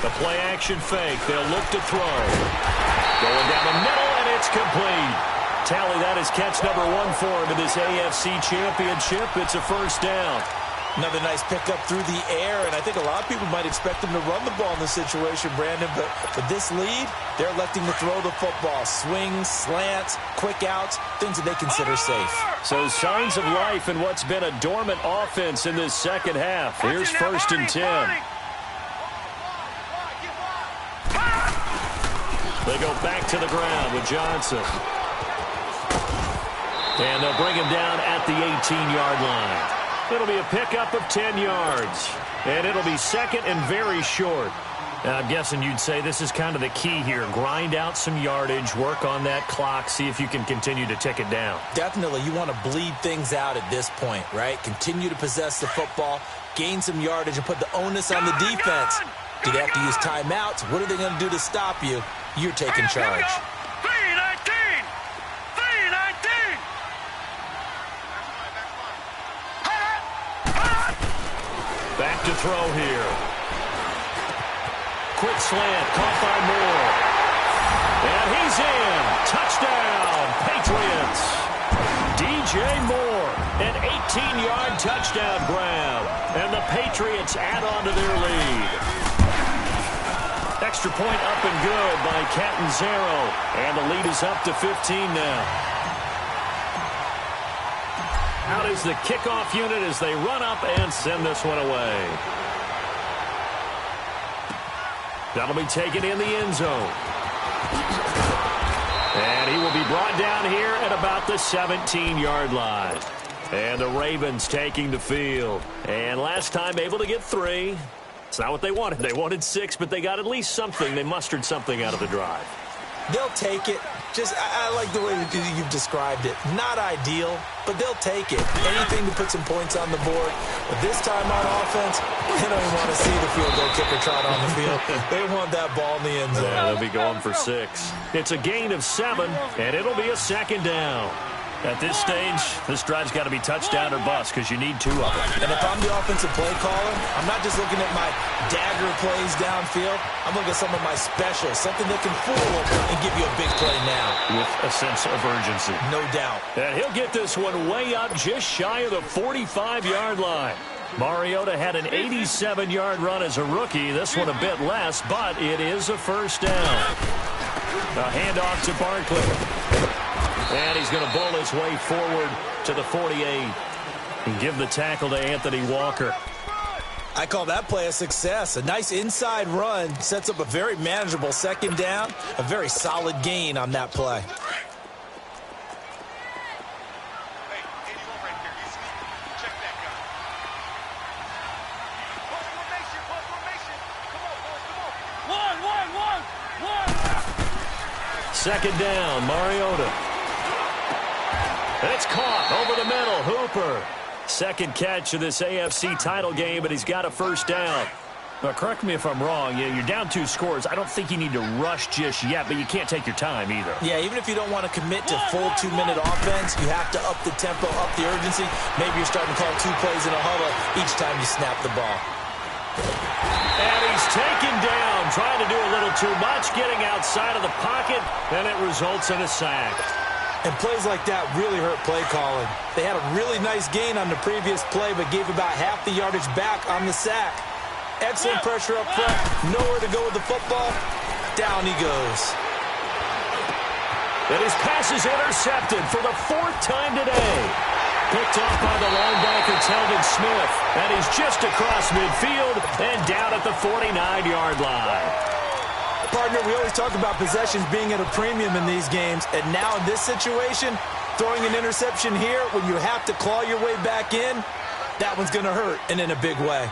D: The play action fake. They'll look to throw. Going down the middle, and it's complete. Tally, that is catch number 1 for him in this AFC Championship. It's a first down.
F: Another nice pickup through the air, and I think a lot of people might expect him to run the ball in this situation, Brandon, but with this lead, they're electing to throw the football. Swings, slants, quick outs, things that they consider safe.
D: So signs of life in what's been a dormant offense in this second half. Here's 1st and 10. They go back to the ground with Johnson. And they'll bring him down at the 18-yard line. It'll be a pickup of 10 yards. And it'll be 2nd and very short. Now, I'm guessing you'd say this is kind of the key here. Grind out some yardage, work on that clock, see if you can continue to tick it down.
F: Definitely. You want to bleed things out at this point, right? Continue to possess the football, gain some yardage, and put the onus on the defense. Do they have to use timeouts? What are they going to do to stop you? You're taking charge.
E: 319! 319!
D: Back to throw here. Quick slant, caught by Moore. And he's in. Touchdown, Patriots. DJ Moore, an 18-yard touchdown grab. And the Patriots add on to their lead. Extra point up and good by Catanzaro. And the lead is up to 15 now. Out is the kickoff unit as they run up and send this one away. That'll be taken in the end zone. And he will be brought down here at about the 17-yard line. And the Ravens taking the field. And last time able to get 3. It's not what they wanted. They wanted 6, but they got at least something. They mustered something out of the drive.
F: They'll take it. I like the way you've described it. Not ideal, but they'll take it. Anything to put some points on the board. But this time on offense, they don't even want to see the field goal kicker trot on the field. They want that ball in the end zone.
D: Yeah, they'll be going for 6. It's a gain of 7, and it'll be a 2nd down. At this stage, this drive's got to be touchdown or bust because you need 2 of them.
F: And if I'm the offensive play caller, I'm not just looking at my dagger plays downfield. I'm looking at some of my specials, something that can fool and give you a big play now.
D: With a sense of urgency.
F: No doubt.
D: And he'll get this one way up just shy of the 45-yard line. Mariota had an 87-yard run as a rookie. This one a bit less, but it is a first down. A handoff to Barkley. And he's going to bowl his way forward to the 48 and give the tackle to Anthony Walker.
F: I call that play a success. A nice inside run sets up a very manageable 2nd down. A very solid gain on that play.
D: Second down, Mariota. It's caught over the middle. Hooper. 2nd catch of this AFC title game, but he's got a first down. Now, correct me if I'm wrong. You're down 2 scores. I don't think you need to rush just yet, but you can't take your time either.
F: Yeah, even if you don't want to commit to full 2-minute offense, you have to up the tempo, up the urgency. Maybe you're starting to call 2 plays in a huddle each time you snap the ball.
D: And he's taken down, trying to do a little too much, getting outside of the pocket, and it results in a sack.
F: And plays like that really hurt play calling. They had a really nice gain on the previous play, but gave about half the yardage back on the sack. Excellent pressure up front, nowhere to go with the football. Down he goes.
D: And his pass is intercepted for the 4th time today. Picked off by the linebacker, Telvin Smith. And he's just across midfield and down at the 49-yard line.
F: Partner, we always talk about possessions being at a premium in these games. And now in this situation, throwing an interception here when you have to claw your way back in, that one's going to hurt, and in a big way.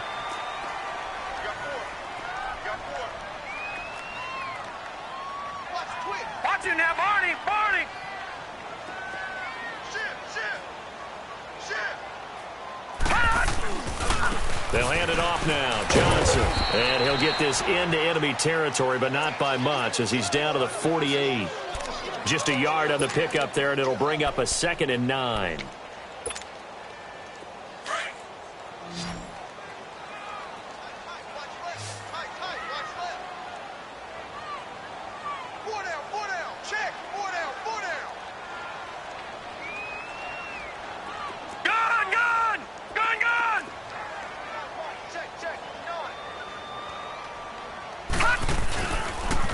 E: Watch it now, Barney! Barney!
D: They'll hand it off now. Johnson. Johnson. And he'll get this into enemy territory, but not by much as he's down to the 48. Just a yard on the pickup there, and it'll bring up a 2nd and 9.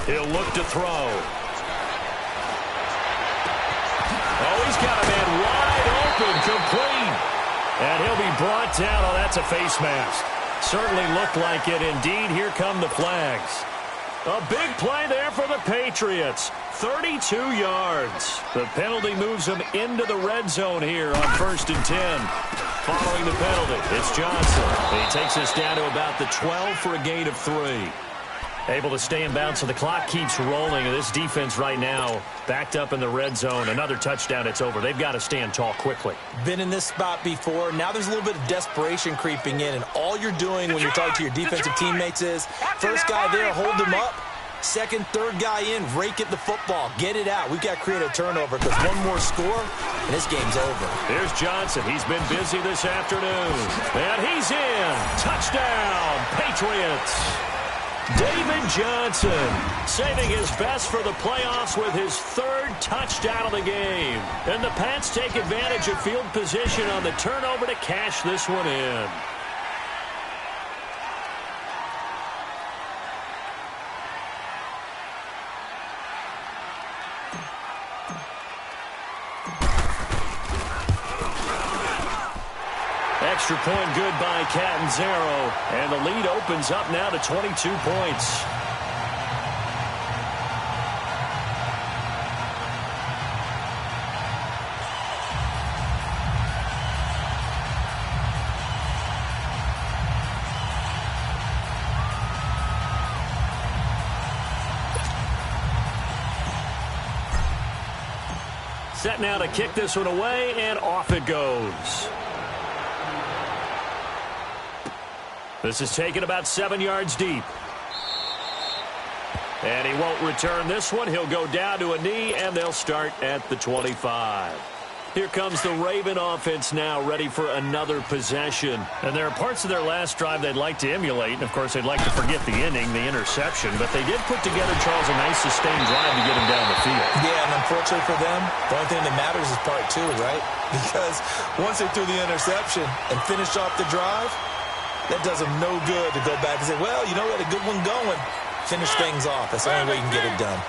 D: He'll look to throw. Oh, he's got a man wide open, complete. And he'll be brought down. Oh, that's a face mask. Certainly looked like it. Indeed, here come the flags. A big play there for the Patriots. 32 yards. The penalty moves him into the red zone here on 1st and 10. Following the penalty, it's Johnson. He takes us down to about the 12 for a gain of 3. Able to stay in bounds, so the clock keeps rolling. This defense right now backed up in the red zone. Another touchdown, it's over. They've got to stand tall quickly.
F: Been in this spot before. Now there's a little bit of desperation creeping in, and all you're doing when you're talking to your defensive teammates is, first guy there, hold him up. Second, third guy in, rake at the football. Get it out. We've got to create a turnover because one more score, and this game's over.
D: Here's Johnson. He's been busy this afternoon. And he's in. Touchdown, Patriots. David Johnson saving his best for the playoffs with his 3rd touchdown of the game. And the Pats take advantage of field position on the turnover to cash this one in. Extra point good by Catanzaro, and the lead opens up now to 22 points. Set now to kick this one away, and off it goes. This is taken about 7 yards deep. And he won't return this one. He'll go down to a knee, and they'll start at the 25. Here comes the Raven offense now, ready for another possession. And there are parts of their last drive they'd like to emulate. And, of course, they'd like to forget the inning, the interception. But they did put together, Charles, a nice sustained drive to get him down the field.
F: Yeah, and unfortunately for them, the only thing that matters is part 2, right? Because once they threw the interception and finished off the drive, that does them no good to go back and say, well, you know, we had a good one going. Finish things off. That's the only way you can get it done.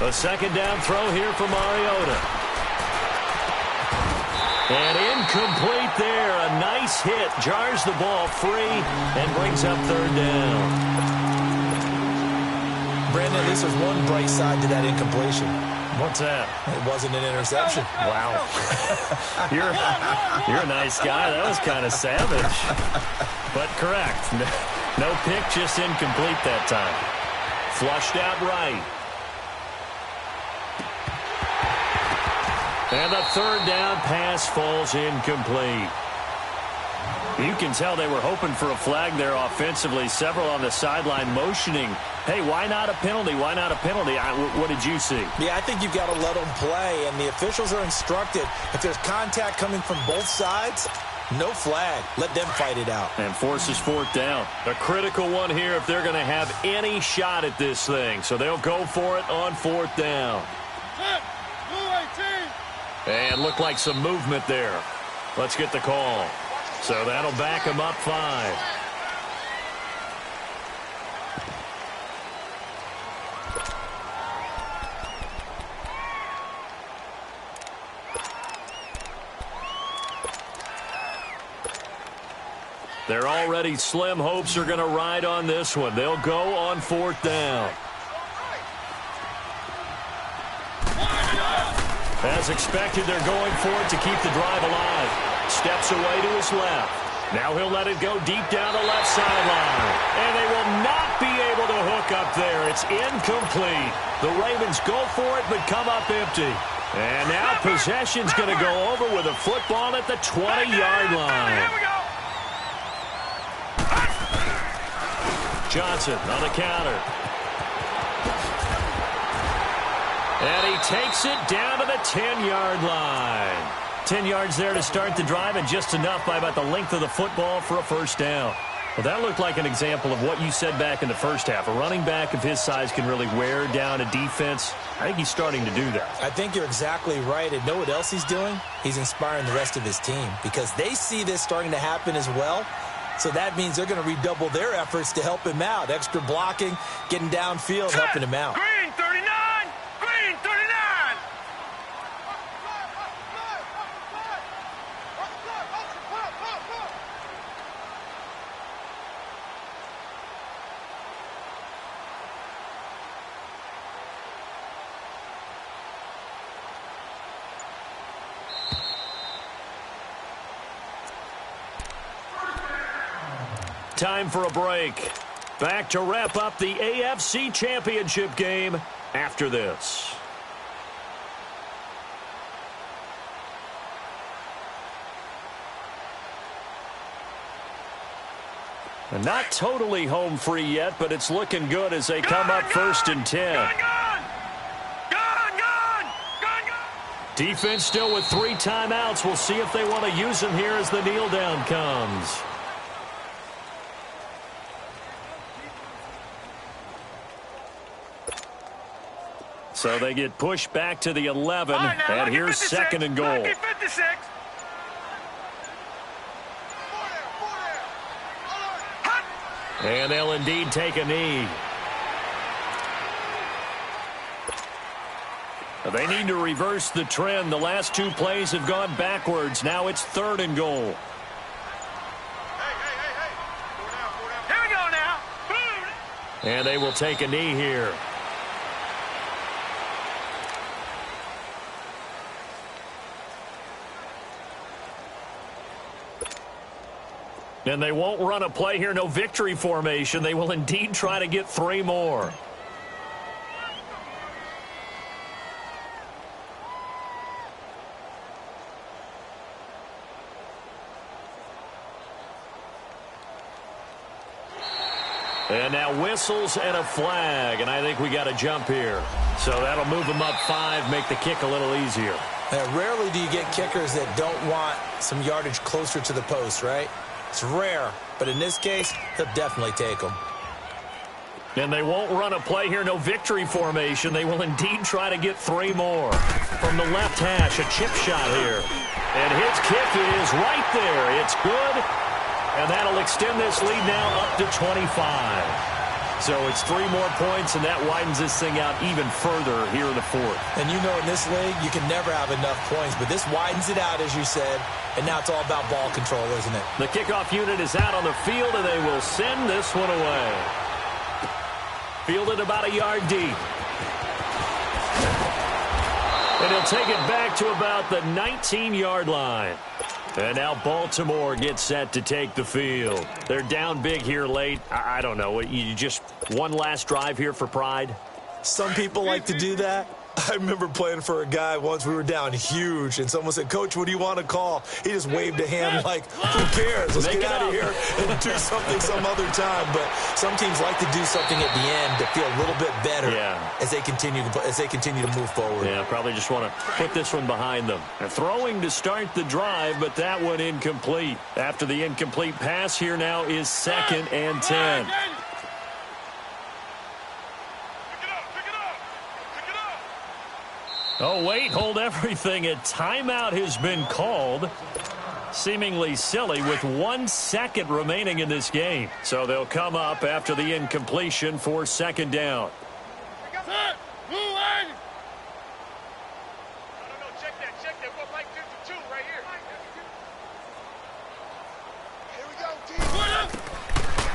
D: A 2nd down throw here for Mariota. And incomplete there. A nice hit. Jars the ball free and brings up 3rd down.
F: Brandon, at least there's one bright side to that incompletion.
D: What's that?
F: It wasn't an interception.
D: Wow. You're a nice guy. That was kind of savage. But correct. No pick, just incomplete that time. Flushed out right. And the 3rd down pass falls incomplete. You can tell they were hoping for a flag there offensively. Several on the sideline motioning, hey, why not a penalty? Why not a penalty? What did you see?
F: Yeah, I think you've got to let them play, and the officials are instructed. If there's contact coming from both sides, no flag. Let them fight it out.
D: And forces 4th down. A critical one here if they're going to have any shot at this thing. So they'll go for it on 4th down. And looked like some movement there. Let's get the call. So that'll back him up 5. They're already slim hopes are going to ride on this one. They'll go on 4th down. As expected, they're going for it to keep the drive alive. Steps away to his left. Now he'll let it go deep down the left sideline. And they will not be able to hook up there. It's incomplete. The Ravens go for it but come up empty. And now possession's going to go over with a football at the 20-yard line.
E: Here we go.
D: Johnson on the counter. And he takes it down to the 10-yard line. 10 yards there to start the drive, and just enough by about the length of the football for a first down. Well, that looked like an example of what you said back in the first half. A running back of his size can really wear down a defense. I think he's starting to do that.
F: I think you're exactly right. And know what else he's doing? He's inspiring the rest of his team because they see this starting to happen as well. So that means they're going to redouble their efforts to help him out. Extra blocking, getting downfield, helping him out.
E: Green 39. Green 39.
D: Time for a break. Back to wrap up the AFC Championship game after this. And not totally home free yet, but it's looking good as they come up first and 10. Defense still with 3 timeouts. We'll see if they want to use them here as the kneel down comes. So they get pushed back to the 11, and here's 2nd and goal. And they'll indeed take a knee. They need to reverse the trend. The last 2 plays have gone backwards. Now it's 3rd and goal.
E: Here we go now.
D: And they will take a knee here. And they won't run a play here. No victory formation. They will indeed try to get 3 more. And now whistles and a flag. And I think we got a jump here. So that'll move them up 5, make the kick a little easier.
F: Rarely do you get kickers that don't want some yardage closer to the post, right? It's rare, but in this case, he'll definitely take them.
D: And they won't run a play here. No victory formation. They will indeed try to get 3 more. From the left hash, a chip shot here. And his kick is right there. It's good. And that'll extend this lead now up to 25. So it's 3 more points, and that widens this thing out even further here in the 4th.
F: And you know in this league, you can never have enough points, but this widens it out, as you said, and now it's all about ball control, isn't it?
D: The kickoff unit is out on the field, and they will send this one away. Fielded about a yard deep. And he'll take it back to about the 19-yard line. And now Baltimore gets set to take the field. They're down big here late. I don't know. You just one last drive here for pride?
F: Some people like to do that. I remember playing for a guy once. We were down huge, and someone said, "Coach, what do you want to call?" He just waved a hand like, "Who cares? Let's get out of here and do something some other time." But some teams like to do something at the end to feel a little bit better as they continue to move forward.
D: Yeah, probably just want to put this one behind them. They're throwing to start the drive, but that one incomplete. After the incomplete pass, here now is 2nd and 10. Oh, wait, hold everything. A timeout has been called. Seemingly silly with 1 second remaining in this game. So they'll come up after the incompletion for 2nd down.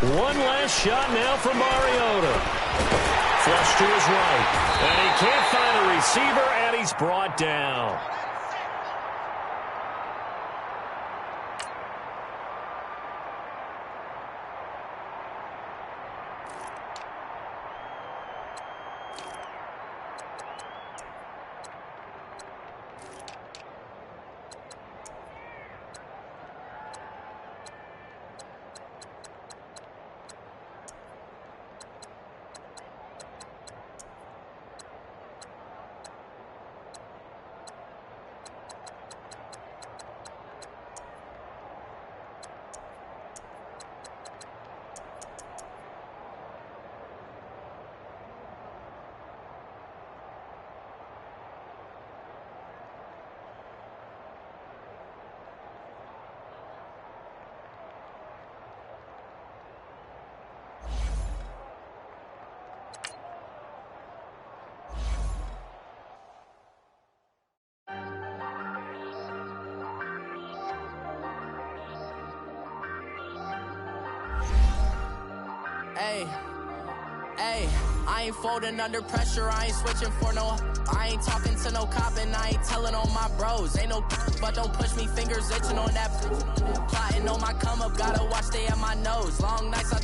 D: One last shot now from Mariota. Flush to his right. And he can't find a receiver, and he's brought down.
B: I ain't folding under pressure, I ain't switching for no. I ain't talking to no cop and I ain't telling on my bros. Ain't no but don't push me, fingers itching on that. Plotting on my come up, gotta watch stay at my nose. Long nights I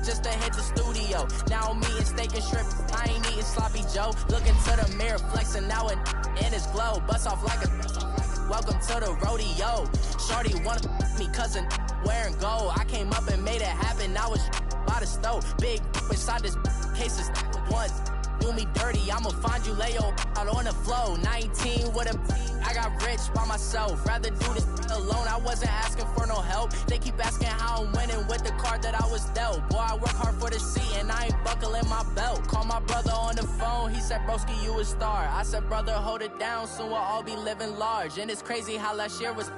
B: just to hit the studio. Now I'm eating steak and shrimp, I ain't eating sloppy Joe. Looking to the mirror, flexing now and in his glow. Bust off like a welcome to the rodeo. Shorty wanna me cousin wearing gold. I came up and made it happen, I was by the stove. Big inside this cases once. Do me dirty, I'ma find you, lay your out on the floor. 19 with a I got rich by myself. Rather do this alone, I wasn't asking for no help. They keep asking how I'm winning with the card that I was dealt. Boy, I work hard for the seat and I ain't buckling my belt. Call my brother on the phone, he said, broski, you a star. I said, brother, hold it down, soon we'll all be living large. And it's crazy how last year was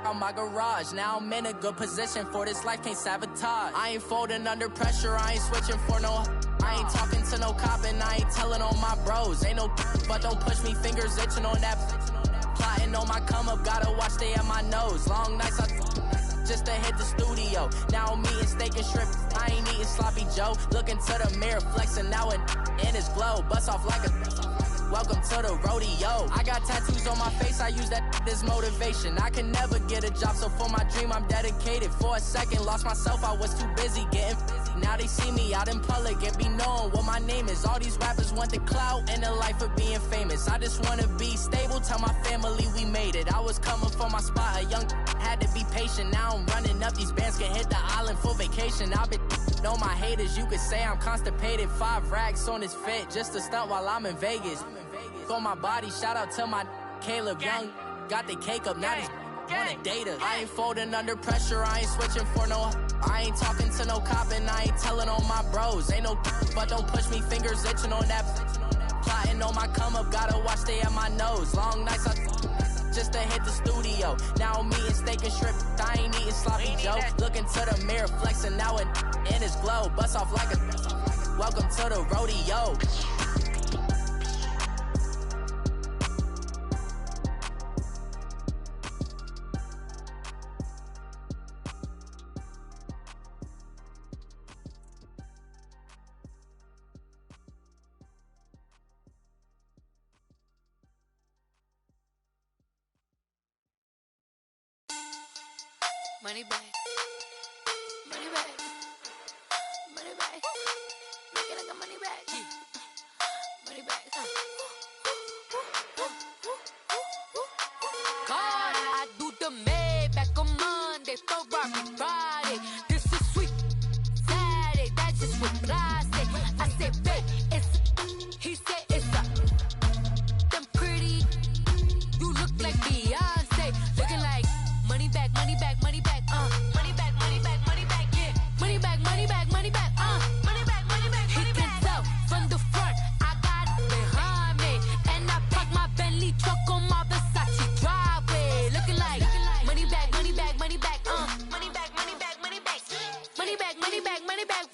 B: on my garage. Now I'm in a good position for this life, can't sabotage. I ain't folding under pressure, I ain't switching for no. I ain't talking to no cop and I ain't telling on my bros. Ain't no but don't push me, fingers itching on that. Plotting on my come up, gotta watch stay at my nose. Long nights I just to hit the studio. Now I'm eating steak and shrimp, I ain't eating sloppy Joe. Looking to the mirror, flexing now and in his glow. Bust off like a welcome to the rodeo. I got tattoos on my face, I use that as motivation. I can never get a job, so for my dream I'm dedicated. For a second, lost myself, I was too busy getting busy. Now they see me out in public and be knowing what my name is. All these rappers want the clout and the life of being famous. I just wanna be stable, tell my family we made it. I was coming for my spot, a young had to be patient. Now I'm running up, these bands can hit the island for vacation. I've been know my haters, you could say I'm constipated. 5 racks on his fit, just to stunt while I'm in Vegas. For my body, shout out to my Caleb Young. Got the cake up, now he's on a data. I ain't folding under pressure, I ain't switching for no. I ain't talking to no cop and I ain't telling on my bros. Ain't no but don't push me, fingers itching on that. Plotting on my come up, gotta watch stay at my nose. Long nights I just to hit the studio. Now I'm eating steak and shrimp, I ain't eating sloppy Joe. Looking to the mirror, flexing now and in his glow. Bust off like a welcome to the rodeo.
G: Money back, money back, money back. Make it like a money back, money back. God, I do the Maybach on Monday, Ferrari Friday. This is sweet Saturday, that's just what I say. I say, babe, it's he said it's a them pretty. You look like Beyonce, looking like money back, money back, money back. Money back, money back, money back, yeah. Money back, money back, money back, money back, money back, money back. He can tell from the front, I got it behind me. And I park my Bentley truck on my Versace driveway. Looking like money back, money back, money back, money back, money back, money back. Money back, money back, money back,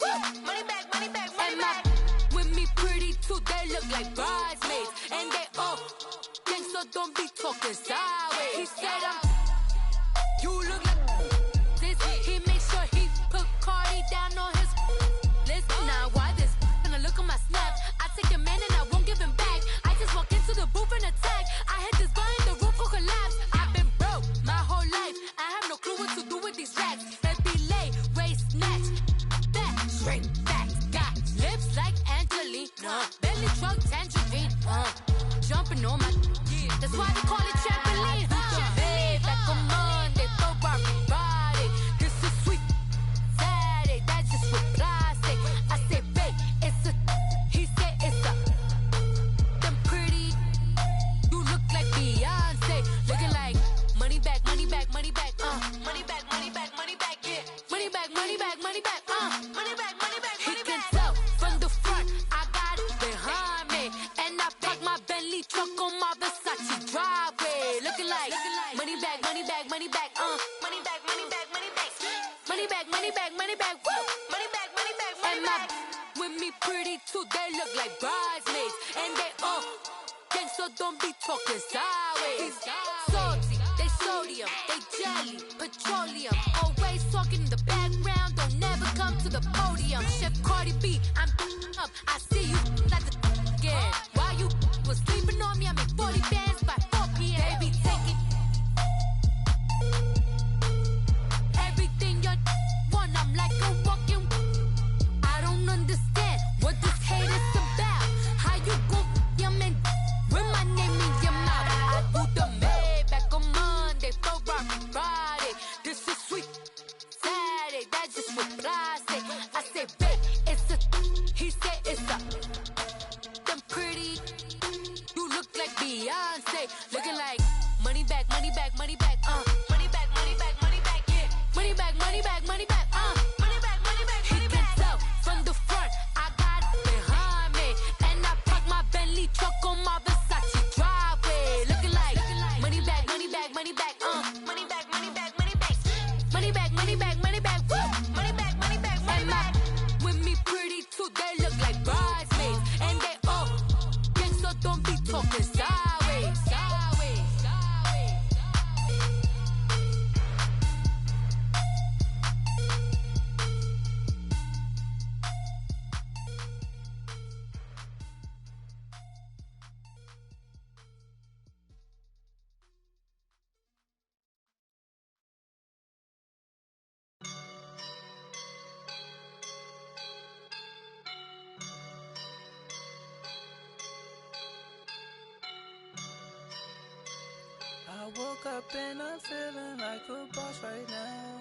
G: money back, money back, money back. With me pretty too, they look like bridesmaids. And they all gang, so don't be talking sideways. He said you look like this. He makes sure he put Cardi down on his list. Now why this? Gonna look at my snap. I take a man and I won't give him back. I just walk into the booth and attack. I hit this button, the roof will collapse. I've been broke my whole life. I have no clue what to do with these racks. Baby lay, waist snatch, back, straight back. Got lips like Angelina, belly truck tangerine. Jumping on my, that's why they call it trampoline. Trampoline, back on Monday, Ferrari Friday. This is sweet Saturday, that's just what I say. I say, babe, it's a, he said it's a, them pretty, you look like Beyonce, looking like money back, money back, money back, money back, money back, money back, yeah. Money back, money back, money back, money back, money back, money back. He can tell from the front, I got it behind me, and I park my Bentley truck on my Versace driveway. Looking like money back, money back, money back, money back, money back, money back, money back, money back, money back, woo, money back, money back, money back. With me pretty too, they look like bridesmaids, and they all gang, so don't be talking sideways. Salty, they sodium, they jelly, petroleum. Always talking in the background, don't never come to the podium. Chef Cardi B, I'm up, I see you like the again. While you was sleeping on me, I make 40 bands by 4 p.m. Baby, take it. Everything you want, I'm like a walking. I don't understand what this hate is about. How you go your man with my name in your mouth? I do the Maybach on Monday, for Rocky Friday. This is sweet Saturday, that's just what I say. I say, babe, it's a. He said it's a. Them pretty. You look like Beyonce, looking like money back, money back, money back, money back, money back, money back, yeah. Money back, money back, money back, money back, money back, money back. He can tell from the front, I got it behind me, and I park my Bentley truck on my Versace driveway, looking like money back, money back, money back, money back, money back, money back, money back, money back, money back, money back, money back, money back. With me pretty too, they look like bridesmaids, and they all gang, so don't be talking sideways, sideways, sideways.
H: I woke up and I'm feeling like a boss right now.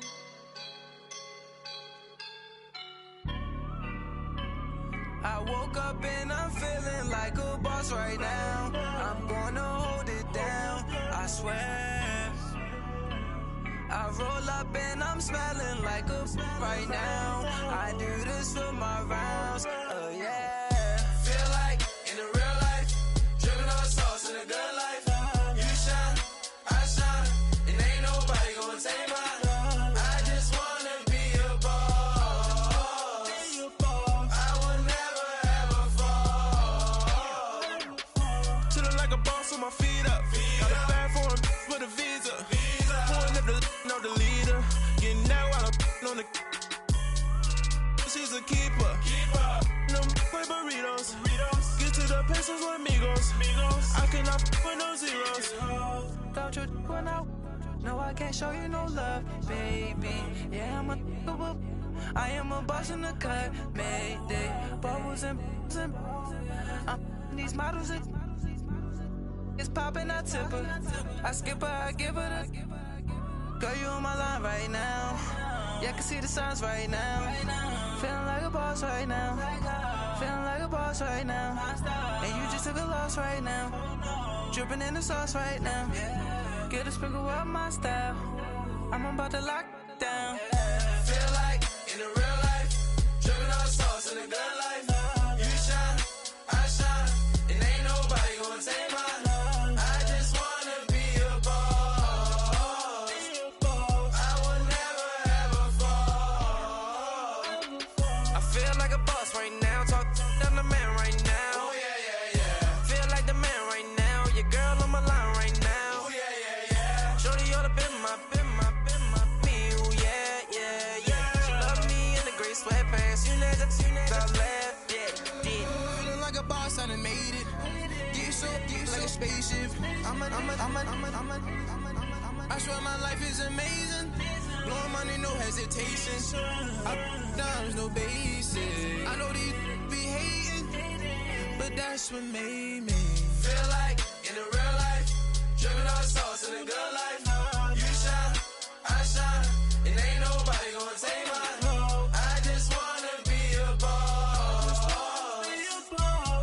H: I woke up and I'm feeling like a boss right now. I'm gonna hold it down, I swear. I roll up and I'm smelling like a right now. I do this for my rounds, oh yeah. Feel like in the real life, dripping on sauce in a good life. You shine, I shine, and ain't nobody gonna take mine. I just wanna be a boss. I will never ever fall. Chillin' like a boss with my feet up. Got a bag for him with a visa. Pulling up know the leader. Getting that while I'm on the. She's a keeper. No play burritos. Get to the pesos with amigos. I cannot with no zeros. Don't you run out? No, I can't show you no love, baby. Yeah, I am a boss in the cut. Mayday. Bubbles and these models are. It's popping, I tip her. I skip her, I give her the. Girl, you on my line right now. Yeah, I can see the signs right now. Feeling like a boss right now. Feeling like a boss right now. And you just took a loss right now. Dripping in the sauce right now. Get a sprinkle up my style. I'm about to lock down. Feel like in the real life, dripping on sauce in a good life. You shine, I shine, and ain't nobody gonna take mine. I just wanna be a boss. I will never ever fall. I feel like a boss right now. Talk down the man right now. Oh yeah, yeah, yeah. Feel like the man right now. Your girl on my line right now. Oh yeah, yeah, yeah. Shorty oughta been my me. Oh yeah, yeah, yeah. She love me in the gray sweatpants. You never left, yeah, did. Feeling like a boss, I done made it. Get so like a spaceship. I swear my life is amazing. Blowing money, no hesitation. Up, downs, no basic. I know these be hating, but that's what made me feel like in the real life, dripping on sauce in a good life. You shine, I shine, and ain't nobody gonna take mine. I just wanna be a boss.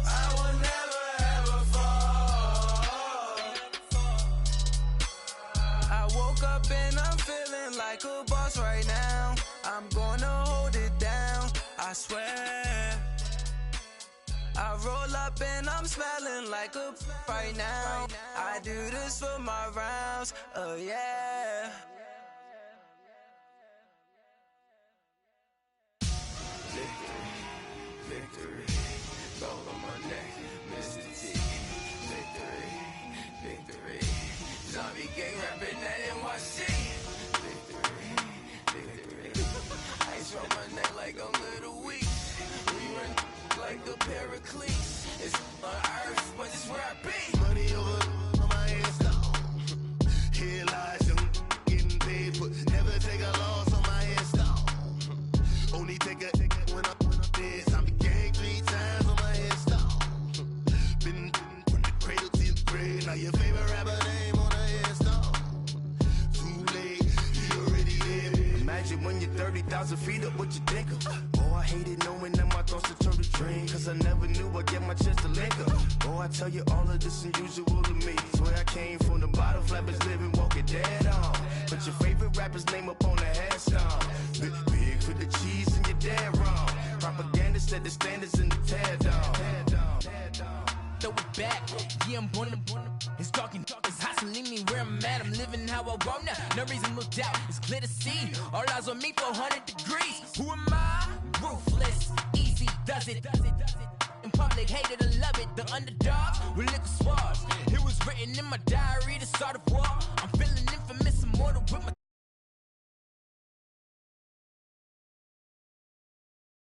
H: I will never ever fall. I woke up and I'm feeling like a boss right now. I'm gonna hold it down, I swear. I roll up and I'm smelling like a right now. I do this for my rounds, oh yeah. Victory, gold on my neck, Mr. T. Victory, zombie gang rapping that NYC. Victory, ice on my neck like I'm little weak. We run like a
A: Now your favorite rapper name on a headstone. Too late, he already dead.
C: Imagine when you're 30,000 feet up, what you think of? Oh, I hated knowing that my thoughts would turn to dream. Cause I never knew I'd get my chance to link up. Oh, I tell you all of this unusual to me. Swear I came from the bottom, flappers living, walking dead on. Put your favorite rapper's name up on the headstone. Big for the cheese and you're dead wrong. Propaganda set the standards in the tear down.
B: Throw it back, yeah, I'm born to. It's dark and it's hot, so leave me where I'm at. I'm living how I want now. No reason to look out, it's clear to see. All eyes on me for 100 degrees. Who am I? Ruthless, easy, does it. In public, hated or love it. The underdogs with liquor swabs. It was written in my diary to start a war. I'm feeling infamous, immortal with my